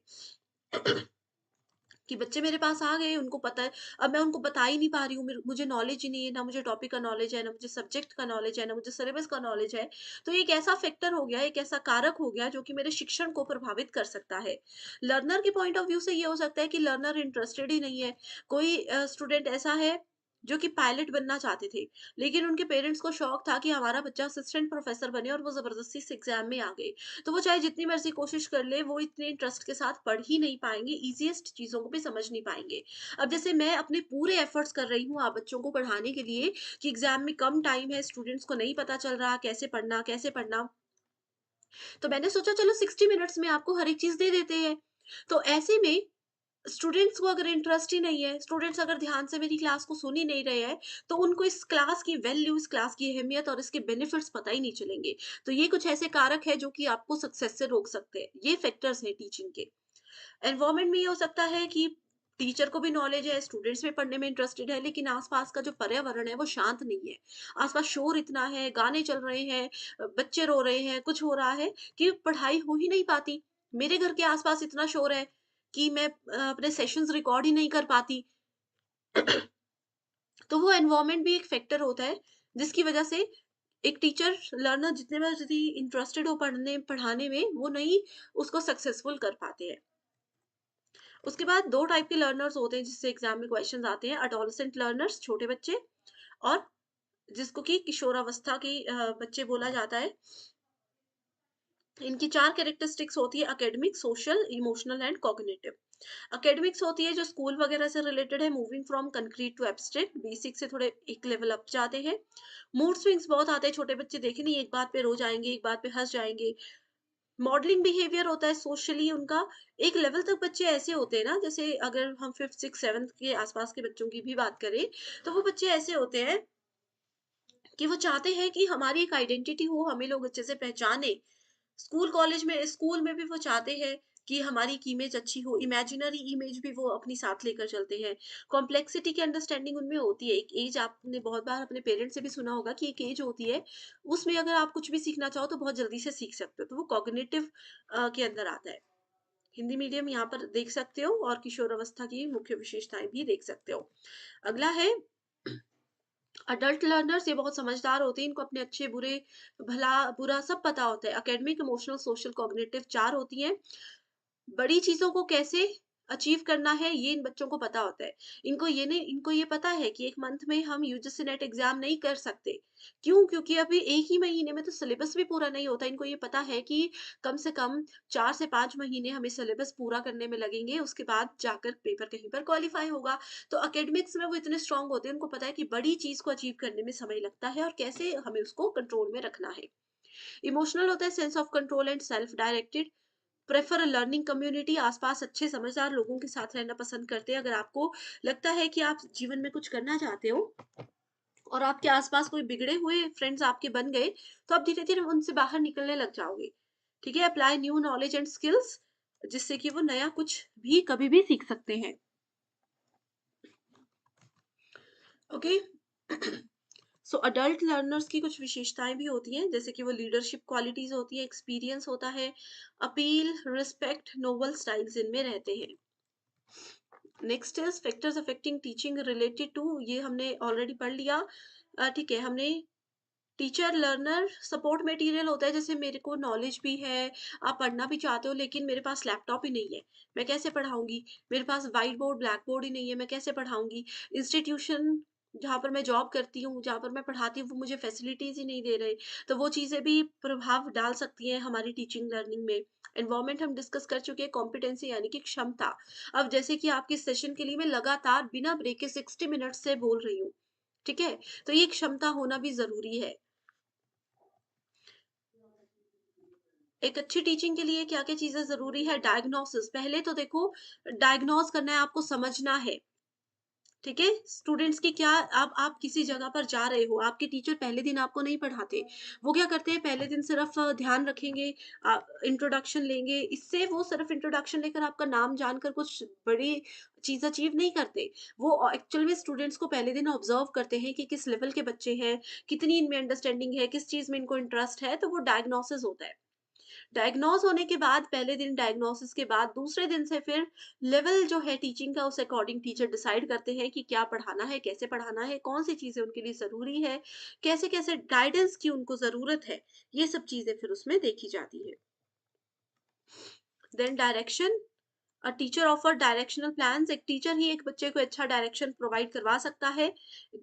कि बच्चे मेरे पास आ गए, उनको पता है, अब मैं उनको बता ही नहीं पा रही हूँ, मुझे नॉलेज ही नहीं है, ना मुझे टॉपिक का नॉलेज है, ना मुझे सब्जेक्ट का नॉलेज है, ना मुझे सिलेबस का नॉलेज है। तो ये एक ऐसा फैक्टर हो गया, एक ऐसा कारक हो गया जो कि मेरे शिक्षण को प्रभावित कर सकता है। लर्नर के पॉइंट ऑफ व्यू से ये हो सकता है कि लर्नर इंटरेस्टेड ही नहीं है। कोई स्टूडेंट ऐसा है जो कि पायलट बनना चाहते थे, लेकिन उनके पेरेंट्स को शौक था कि हमारा बच्चा असिस्टेंट प्रोफेसर बने, और वो जबरदस्ती से एग्जाम में आ गए। तो वो चाहे जितनी मर्ज़ी कोशिश कर ले, वो इतने इंटरेस्ट के साथ पढ़ ही नहीं पाएँगे, ईज़ीएस्ट चीज़ों को भी समझ नहीं पाएँगे। अब जैसे मैं अपने पूरे एफर्ट्स कर रही हूँ आप बच्चों को पढ़ाने के लिए कि एग्ज़ाम में कम टाइम है, स्टूडेंट्स को नहीं पता चल रहा कैसे पढ़ना, तो मैंने सोचा चलो 60 मिनट्स में आपको हर एक चीज़ दे देते हैं। तो ऐसे में स्टूडेंट्स को अगर इंटरेस्ट ही नहीं है, स्टूडेंट्स अगर ध्यान से मेरी क्लास को सुन ही नहीं रहे हैं, तो उनको इस क्लास की वैल्यू, इस क्लास की अहमियत और इसके बेनिफिट्स पता ही नहीं चलेंगे। तो ये कुछ ऐसे कारक हैं जो कि आपको सक्सेस से रोक सकते हैं। ये फैक्टर्स हैं टीचिंग के। एनवायरनमेंट में ये हो सकता है कि टीचर को भी नॉलेज है, स्टूडेंट्स भी पढ़ने में इंटरेस्टेड है, लेकिन आस-पास का जो पर्यावरण है वो शांत नहीं है। आस-पास शोर इतना है, गाने चल रहे हैं, बच्चे रो रहे हैं, कुछ हो रहा है कि पढ़ाई हो ही नहीं पाती। मेरे घर के आस-पास इतना शोर है कि मैं अपने सेशंस रिकॉर्ड ही नहीं कर पाती। तो वो एनवायरनमेंट भी एक फैक्टर होता है, जिसकी वजह से एक टीचर, लर्नर जितने बार यदि इंटरेस्टेड हो पढ़ाने में, वो नहीं उसको सक्सेसफुल कर पाते हैं। उसके बाद 2 टाइप के लर्नर्स होते हैं जिससे एग्ज़ाम में क्वेश्चन्स आते हैं, एडोलेसेंट लर्नर्स, छोटे बच्चे, और जिसको कि किशोरावस्था के बच्चे बोला जाता है। इनकी 4 कैरेक्टरिस्टिक्स होती है: academic, social, emotional and cognitive. Academics होती है जो स्कूल वगैरह से रिलेटेड है, moving from concrete to abstract, basic से थोड़े एक लेवल अप जाते हैं। मूड स्विंग्स बहुत आते हैं, छोटे बच्चे देखे नहीं, एक बात पे रो जाएँगे, एक बात पे हँस जाएँगे। मॉडलिंग बिहेवियर होता है सोशली उनका, एक लेवल तक बच्चे ऐसे होते हैं ना, जैसे अगर हम 5th, 6th, 7th के आस-पास के बच्चों की भी बात करें, तो वो बच्चे ऐसे होते हैं कि वो चाहते हैं कि हमारी एक आइडेंटिटी हो, हमें लोग अच्छे से पहचानें। स्कूल में भी वो चाहते हैं कि हमारी एक इमेज अच्छी हो, इमेजिनरी इमेज भी वो अपनी साथ लेकर चलते हैं। कॉम्प्लेक्सिटी की अंडरस्टैंडिंग उनमें होती है। एक एज, आपने बहुत बार अपने पेरेंट्स से भी सुना होगा कि एक एज होती है, उसमें अगर आप कुछ भी सीखना चाहो तो बहुत जल्दी से सीख सकते हो, तो वो कॉग्निटिव के अंदर आता है। हिंदी मीडियम यहाँ पर देख सकते हो, और किशोरावस्था की मुख्य विशेषताएं भी देख सकते हो। अगला है अडल्ट लर्नर्स, ये बहुत समझदार होते हैं, इनको अपने अच्छे बुरे, भला बुरा सब पता होता है। एकेडमिक, इमोशनल, सोशल, कॉग्निटिव 4 होती हैं। बड़ी चीज़ों को कैसे अचीव करना है, ये इन बच्चों को पता होता है। इनको ये पता है कि 1 मंथ में हम यूजीसी नेट एग्ज़ाम नहीं कर सकते। क्यों? क्योंकि अभी 1 ही महीने में तो सिलेबस भी पूरा नहीं होता। इनको ये पता है कि कम से कम 4 से 5 महीने हमें सिलेबस पूरा करने में लगेंगे, उसके बाद जाकर पेपर कहीं पर क्वालीफाई होगा। तो एकेडमिक्स में वो इतने स्ट्रॉन्ग होते हैं, उनको पता है कि बड़ी चीज़ को अचीव करने में समय लगता है और कैसे हमें उसको कंट्रोल में रखना है। इमोशनल होता है sense of control and self directed, prefer learning community, आसपास अच्छे समझदार लोगों के साथ रहना पसंद करते हैं। अगर आपको लगता है कि आप जीवन में कुछ करना चाहते हो और आपके आसपास कोई बिगड़े हुए फ्रेंड्स आपके बन गए, तो आप धीरे धीरे उनसे बाहर निकलने लग जाओगे। ठीक है, apply new knowledge and skills, जिससे कि वो नया कुछ भी कभी भी सीख सकते हैं। ओके। सो अडल्ट लर्नर्स की कुछ विशेषताएं भी होती हैं, जैसे कि वो लीडरशिप क्वालिटीज होती है, एक्सपीरियंस होता है, अपील, रिस्पेक्ट, नोबल स्टाइल्स इनमें रहते हैं। Next is factors affecting teaching related to, ये हमने ऑलरेडी पढ़ लिया। ठीक है, हमने टीचर लर्नर सपोर्ट मटेरियल होता है, जैसे मेरे को नॉलेज भी है, आप पढ़ना भी चाहते हो, लेकिन मेरे पास लैपटॉप ही नहीं है, मैं कैसे पढ़ाऊंगी? मेरे पास व्हाइट बोर्ड ब्लैक बोर्ड ही नहीं है, मैं कैसे पढ़ाऊंगी? इंस्टीट्यूशन जहाँ पर मैं जॉब करती हूँ, जहाँ पर मैं पढ़ाती हूँ, वो मुझे फैसिलिटीज ही नहीं दे रहे, तो वो चीजें भी प्रभाव डाल सकती हैं हमारी टीचिंग लर्निंग में। एनवायरमेंट हम डिस्कस कर चुके हैं, कॉम्पिटेंसी यानी कि क्षमता। अब जैसे कि आपके सेशन के लिए मैं लगातार बिना ब्रेक के 60 मिनट से बोल रही हूँ, ठीक है, तो ये क्षमता होना भी जरूरी है। एक अच्छी टीचिंग के लिए क्या क्या चीजें जरूरी है? डायग्नोसिस, पहले तो देखो, डायग्नोज करना है, आपको समझना है, ठीक है, स्टूडेंट्स की क्या, आप किसी जगह पर जा रहे हो, आपके टीचर पहले दिन आपको नहीं पढ़ाते, वो क्या करते हैं, पहले दिन सिर्फ ध्यान रखेंगे, इंट्रोडक्शन लेंगे, इससे वो सिर्फ इंट्रोडक्शन लेकर आपका नाम जानकर कुछ बड़ी चीज अचीव नहीं करते। वो एक्चुअल में स्टूडेंट्स को पहले दिन ऑब्जर्व करते हैं कि किस लेवल के बच्चे हैं, कितनी इनमें अंडरस्टैंडिंग है, किस चीज में इनको इंटरेस्ट है, तो वो डायग्नोसिस होता है। डायग्नोज होने के बाद, पहले दिन डायग्नोसिस के बाद दूसरे दिन से फिर लेवल जो है टीचिंग का, उस अकॉर्डिंग टीचर डिसाइड करते हैं कि क्या पढ़ाना है, कैसे पढ़ाना है, कौन सी चीजें उनके लिए जरूरी है, कैसे कैसे गाइडेंस की उनको जरूरत है, ये सब चीजें फिर उसमें देखी जाती है। Then direction, a teacher offer directional plans, एक टीचर ही एक बच्चे को अच्छा डायरेक्शन प्रोवाइड करवा सकता है,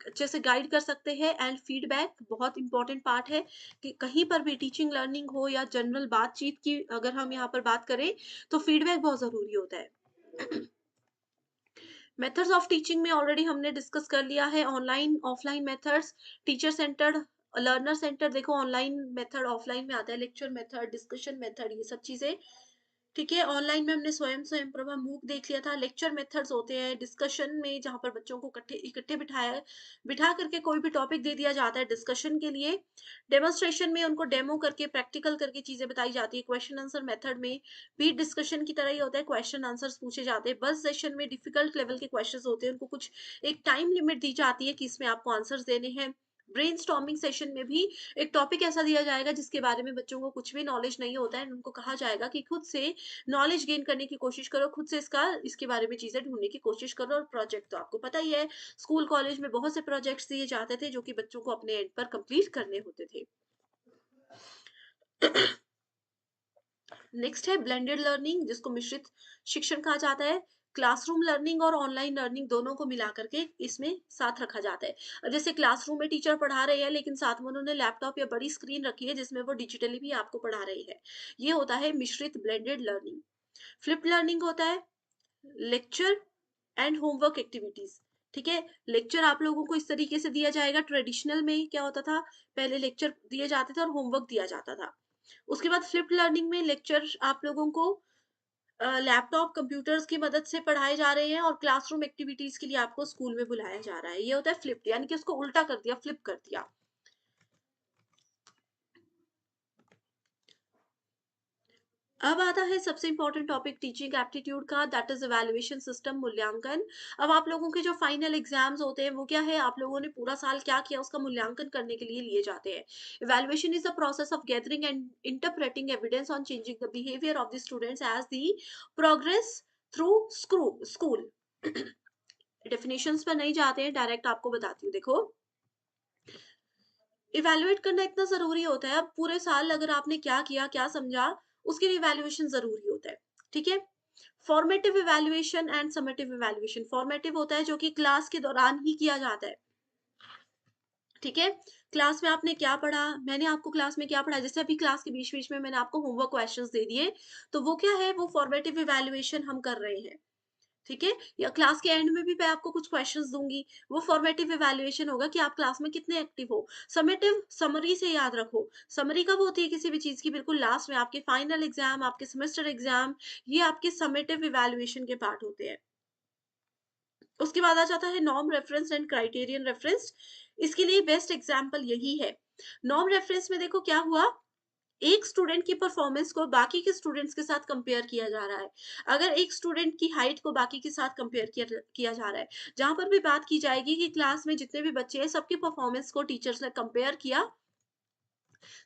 अच्छे से गाइड कर सकते हैं। एंड फीडबैक बहुत इंपॉर्टेंट पार्ट है, कि कहीं पर भी टीचिंग लर्निंग हो या जनरल बातचीत की अगर हम यहाँ पर बात करें, तो फीडबैक बहुत जरूरी होता है। मेथड्स ऑफ टीचिंग में ऑलरेडी हमने डिस्कस कर लिया है, online offline methods, teacher centred, learner centre, देखो ऑनलाइन मेथड ऑफलाइन में आता है, लेक्चर मेथड, डिस्कशन मेथड, ये सब चीजें, ठीक है। ऑनलाइन में हमने स्वयं प्रभा मूक देख लिया था। लेक्चर मेथड्स होते हैं डिस्कशन में, जहां पर बच्चों को इकट्ठे इकट्ठे बिठा करके कोई भी टॉपिक दे दिया जाता है डिस्कशन के लिए। डेमोन्स्ट्रेशन में उनको डेमो करके प्रैक्टिकल करके चीजें बताई जाती है। क्वेश्चन आंसर मेथड में भी डिस्कशन की तरह ही होता है, क्वेश्चन आंसर्स पूछे जाते हैं। बस सेशन में डिफिकल्ट लेवल के क्वेश्चन होते हैं, उनको कुछ एक टाइम लिमिट दी जाती है कि इसमें आपको आंसर्स देने हैं। ब्रेनस्टॉर्मिंग सेशन में भी एक टॉपिक ऐसा दिया जाएगा जिसके बारे में बच्चों को कुछ भी नॉलेज नहीं होता है, उनको कहा जाएगा कि खुद से नॉलेज गेन करने की कोशिश करो, खुद से इसके बारे में चीजें ढूंढने की कोशिश करो। और प्रोजेक्ट तो आपको पता ही है, स्कूल कॉलेज में बहुत से प्रोजेक्ट्स दिए जाते थे जो कि बच्चों को अपने एंड पर कंप्लीट करने होते थे। नेक्स्ट है ब्लेंडेड लर्निंग, जिसको मिश्रित शिक्षण कहा जाता है। क्लासरूम लर्निंग और ऑनलाइन लर्निंग दोनों को मिला करके इसमें साथ रखा जाता है। अब जैसे क्लासरूम में टीचर पढ़ा रहे हैं, लेकिन साथ में उन्होंने लैपटॉप या बड़ी स्क्रीन रखी है जिसमें वो डिजिटली भी आपको पढ़ा रहे हैं, ये होता है मिश्रित ब्लेंडेड लर्निंग। फ्लिप्ड लर्निंग होता है लेक्चर एंड होमवर्क एक्टिविटीज, ठीक है। लेक्चर आप लोगों को इस तरीके से दिया जाएगा, ट्रेडिशनल में क्या होता था, पहले लेक्चर दिए जाते थे और होमवर्क दिया जाता था। उसके बाद फ्लिप्ड लर्निंग में लेक्चर आप लोगों को लैपटॉप कंप्यूटर्स की मदद से पढ़ाए जा रहे हैं, और क्लासरूम एक्टिविटीज के लिए आपको स्कूल में बुलाया जा रहा है, ये होता है फ्लिप्ड, यानी कि उसको उल्टा कर दिया, फ्लिप कर दिया। अब आता है सबसे इंपॉर्टेंट टॉपिक टीचिंग एप्टीट्यूड का, दैट इज इवैल्यूएशन सिस्टम, मूल्यांकन। अब आप लोगों के जो फाइनल एग्जाम्स होते हैं वो क्या है, आप लोगों ने पूरा साल क्या किया उसका मूल्यांकन करने के लिए लिए जाते हैं। Evaluation is the process of gathering and interpreting evidence on changing the behaviour of the students as the progress through school. Definitions पर नहीं जाते हैं, डायरेक्ट आपको बताती हूँ। देखो, इवैल्यूएट करना इतना जरूरी होता है, अब पूरे साल अगर आपने क्या किया, क्या समझा, उसके लिए इवैल्यूएशन जरूरी होता है, ठीक है। Formative evaluation and summative evaluation, formative होता है जो कि क्लास के दौरान ही किया जाता है, ठीक है। क्लास में आपने क्या पढ़ा, मैंने आपको क्लास में क्या पढ़ा, जैसे अभी क्लास के बीच बीच में मैंने आपको होमवर्क क्वेश्चंस दे दिए, तो वो क्या है, वो फॉर्मेटिव इवैल्यूएशन हम कर रहे हैं, ठीक है। या क्लास के एंड में भी मैं आपको कुछ क्वेश्चंस दूंगी, वो फॉर्मेटिव इवैल्यूएशन होगा कि आप क्लास में कितने एक्टिव हो। समेटिव, समरी से याद रखो, समरी कब होती है किसी भी चीज की, बिल्कुल लास्ट में, आपके फाइनल एग्जाम, आपके सेमेस्टर एग्जाम, ये आपके समेटिव इवैल्यूएशन के पार्ट होते हैं। उसके बाद आ जाता है norm reference and criterion reference, इसके लिए बेस्ट एग्जाम्पल यही है। नॉर्म रेफरेंस में देखो क्या हुआ, एक स्टूडेंट की परफॉर्मेंस को बाकी के स्टूडेंट्स के साथ कंपेयर किया जा रहा है। अगर एक स्टूडेंट की हाइट को बाकी के साथ कंपेयर किया जा रहा है, जहाँ पर भी बात की जाएगी कि क्लास में जितने भी बच्चे हैं सबकी परफॉर्मेंस को टीचर्स ने कंपेयर किया।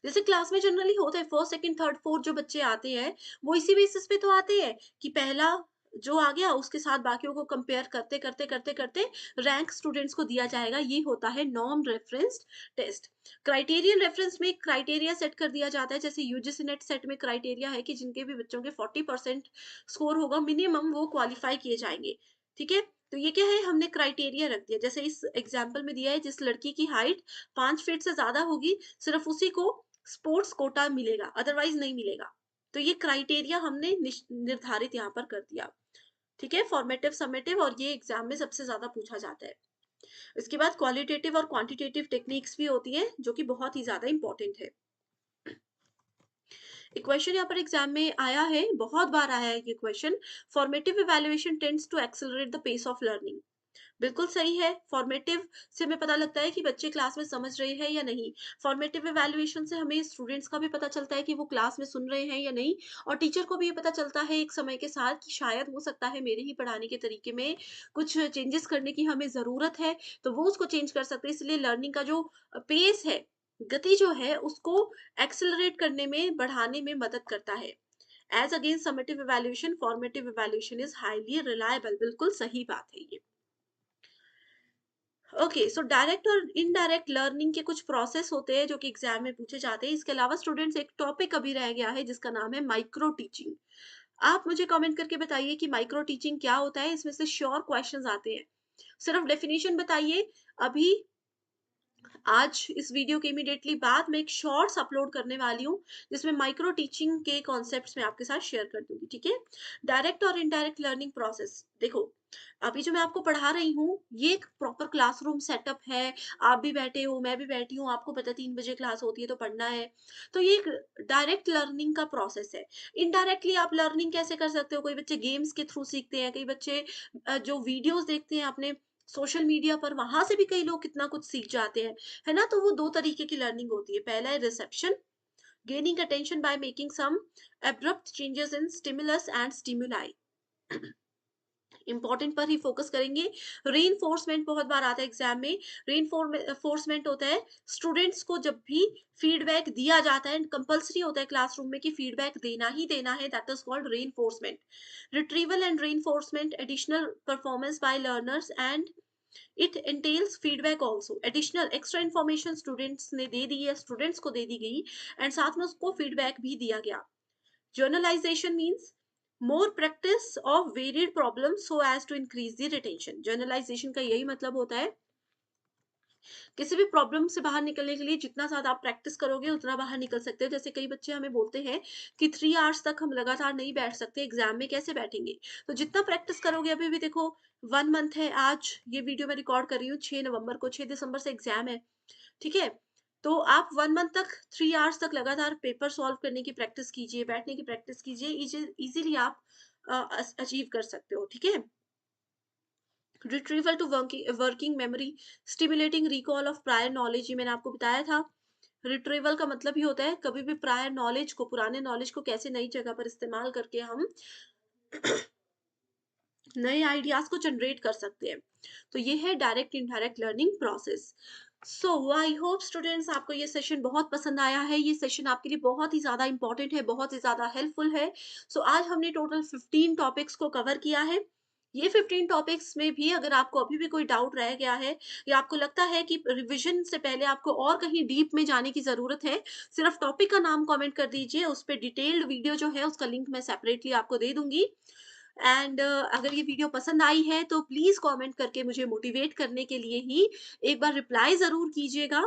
जैसे क्लास में जनरली होता है फर्स्ट, सेकंड, थर्ड, फोर्थ जो बच्चे आते हैं, वो इसी बेसिस पे तो आते हैं कि पहला जो आ गया उसके साथ बाकियों को कंपेयर करते करते करते करते रैंक स्टूडेंट्स को दिया जाएगा। ये होता है norm referenced test. Criterion reference में क्राइटेरिया सेट कर दिया जाता है, जैसे यूजीसी नेट सेट में क्राइटेरिया है कि जिनके भी बच्चों के 40% स्कोर होगा मिनिमम, वो क्वालिफाई किए जाएंगे। ठीक है, तो ये क्या है, हमने क्राइटेरिया रख दिया। जैसे इस एग्जाम्पल में दिया है, जिस लड़की की हाइट 5 फीट से ज्यादा होगी सिर्फ उसी को स्पोर्ट्स कोटा मिलेगा, अदरवाइज नहीं मिलेगा। तो ये क्राइटेरिया हमने निर्धारित यहाँ पर कर दिया। ठीक है, फॉर्मेटिव, समेटिव, और ये एग्जाम में सबसे ज्यादा पूछा जाता है। इसके बाद क्वालिटेटिव और क्वांटिटेटिव टेक्निक्स भी होती है, जो कि बहुत ही ज्यादा इंपॉर्टेंट है। एक क्वेश्चन यहाँ पर एग्जाम में आया है, बहुत बार आया है ये question, formative evaluation tends to accelerate the pace of learning. बिल्कुल सही है। फॉर्मेटिव से हमें पता लगता है कि बच्चे क्लास में समझ रहे हैं या नहीं। फॉर्मेटिव इवैल्यूएशन से हमें स्टूडेंट्स का भी पता चलता है कि वो क्लास में सुन रहे हैं या नहीं, और टीचर को भी ये पता चलता है एक समय के साथ कि शायद हो सकता है मेरे ही पढ़ाने के तरीके में कुछ चेंजेस करने की हमें ज़रूरत है, तो वो उसको चेंज कर सकते हैं। इसलिए लर्निंग का जो पेस है, गति जो है, उसको एक्सेलरेट करने में, बढ़ाने में मदद करता है। As against summative evaluation, formative evaluation is highly reliable. बिल्कुल सही बात है ये। ओके, सो डायरेक्ट और इनडायरेक्ट लर्निंग के कुछ प्रोसेस होते हैं जो कि एग्जाम में पूछे जाते हैं। इसके अलावा स्टूडेंट्स, एक टॉपिक अभी रह गया है जिसका नाम है माइक्रो टीचिंग। आप मुझे कमेंट करके बताइए कि माइक्रो टीचिंग क्या होता है। इसमें से श्योर क्वेश्चंस आते हैं, सिर्फ डेफिनेशन बताइए। अभी आज इस वीडियो के इमीडिएटली बाद में एक शॉर्ट्स अपलोड करने वाली हूँ, जिसमें माइक्रो टीचिंग के कॉन्सेप्ट्स मैं आपके साथ शेयर कर दूंगी। ठीक है, डायरेक्ट और इनडायरेक्ट लर्निंग प्रोसेस। देखो, अभी जो मैं आपको पढ़ा रही हूँ, ये एक प्रॉपर क्लासरूम सेटअप है। आप भी बैठे हो, मैं भी बैठी हूँ, आपको पता है 3 बजे क्लास होती है तो पढ़ना है। तो ये एक डायरेक्ट लर्निंग का प्रोसेस है। इनडायरेक्टली आप लर्निंग कैसे कर सकते हो? कोई बच्चे गेम्स के थ्रू सीखते हैं, कई बच्चे जो वीडियोस देखते हैं अपने सोशल मीडिया पर, वहां से भी कई लोग कितना कुछ सीख जाते हैं, है ना? तो वो दो तरीके की लर्निंग होती है। पहला है reception, gaining attention by making some abrupt changes in stimulus and stimuli. Important पर ही फोकस करेंगे। रीइंफोर्समेंट बहुत बार आता है एग्जाम में। रीइंफोर्समेंट होता है स्टूडेंट्स को जब भी फीडबैक दिया जाता है, कंपलसरी होता है क्लासरूम में कि फीडबैक देना ही देना है, that is called reinforcement. Retrieval and reinforcement, additional performance by learners and it entails feedback also, additional extra information students ने दे दी है, स्टूडेंट्स को दे दी गई, एंड साथ में उसको फीडबैक भी दिया गया। Generalisation means more practice of varied problem so as to increase the retention. Generalisation का यही मतलब होता है, किसी भी प्रॉब्लम से बाहर निकलने के लिए जितना ज्यादा आप प्रैक्टिस करोगे उतना बाहर निकल सकते हो। जैसे कई बच्चे हमें बोलते हैं कि 3 आवर्स तक हम लगातार नहीं बैठ सकते, एग्जाम में कैसे बैठेंगे? तो जितना प्रैक्टिस करोगे, अभी भी देखो 1 मंथ है, आज ये वीडियो मैं रिकॉर्ड कर रही हूँ 6 नवंबर को, 6 दिसंबर से एग्जाम है। ठीक है, तो आप 1 मंथ तक, 3 आवर्स तक लगातार पेपर सॉल्व करने की प्रैक्टिस कीजिए, बैठने की प्रैक्टिस कीजिए, इजीली आप अचीव कर सकते हो। ठीक है, retrieval to working memory, stimulating recall of prior knowledge, ये मैंने आपको बताया था। रिट्रीवल का मतलब ही होता है कभी भी प्रायर नॉलेज को, पुराने नॉलेज को कैसे नई जगह पर इस्तेमाल करके हम नए आइडियाज को जनरेट कर सकते हैं। तो ये है direct indirect learning process. So I hope students, आपको ये सेशन बहुत पसंद आया है। ये सेशन आपके लिए बहुत ही ज्यादा इंपॉर्टेंट है, बहुत ही ज्यादा हेल्पफुल है। सो आज हमने टोटल 15 टॉपिक्स को कवर किया है। ये 15 टॉपिक्स में भी अगर आपको अभी भी कोई डाउट रह गया है, या आपको लगता है कि रिवीजन से पहले आपको और कहीं डीप में जाने की जरूरत है, सिर्फ टॉपिक का नाम कमेंट कर दीजिए, उस पर डिटेल्ड वीडियो जो है उसका लिंक मैं सेपरेटली आपको दे दूंगी। एंड अगर ये वीडियो पसंद आई है तो प्लीज कमेंट करके मुझे मोटिवेट करने के लिए ही एक बार रिप्लाई जरूर कीजिएगा।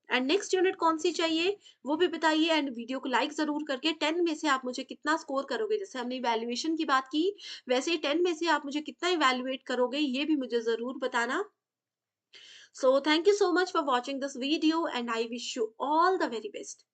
एंड नेक्स्ट यूनिट कौन सी चाहिए वो भी बताइए, एंड वीडियो को लाइक जरूर करके 10 में से आप मुझे कितना स्कोर करोगे, जैसे हमने इवैल्यूएशन की बात की वैसे ही 10 में से आप मुझे कितना इवैल्यूएट करोगे, ये भी मुझे जरूर बताना। So thank you so much for watching this video and I wish you all the very best.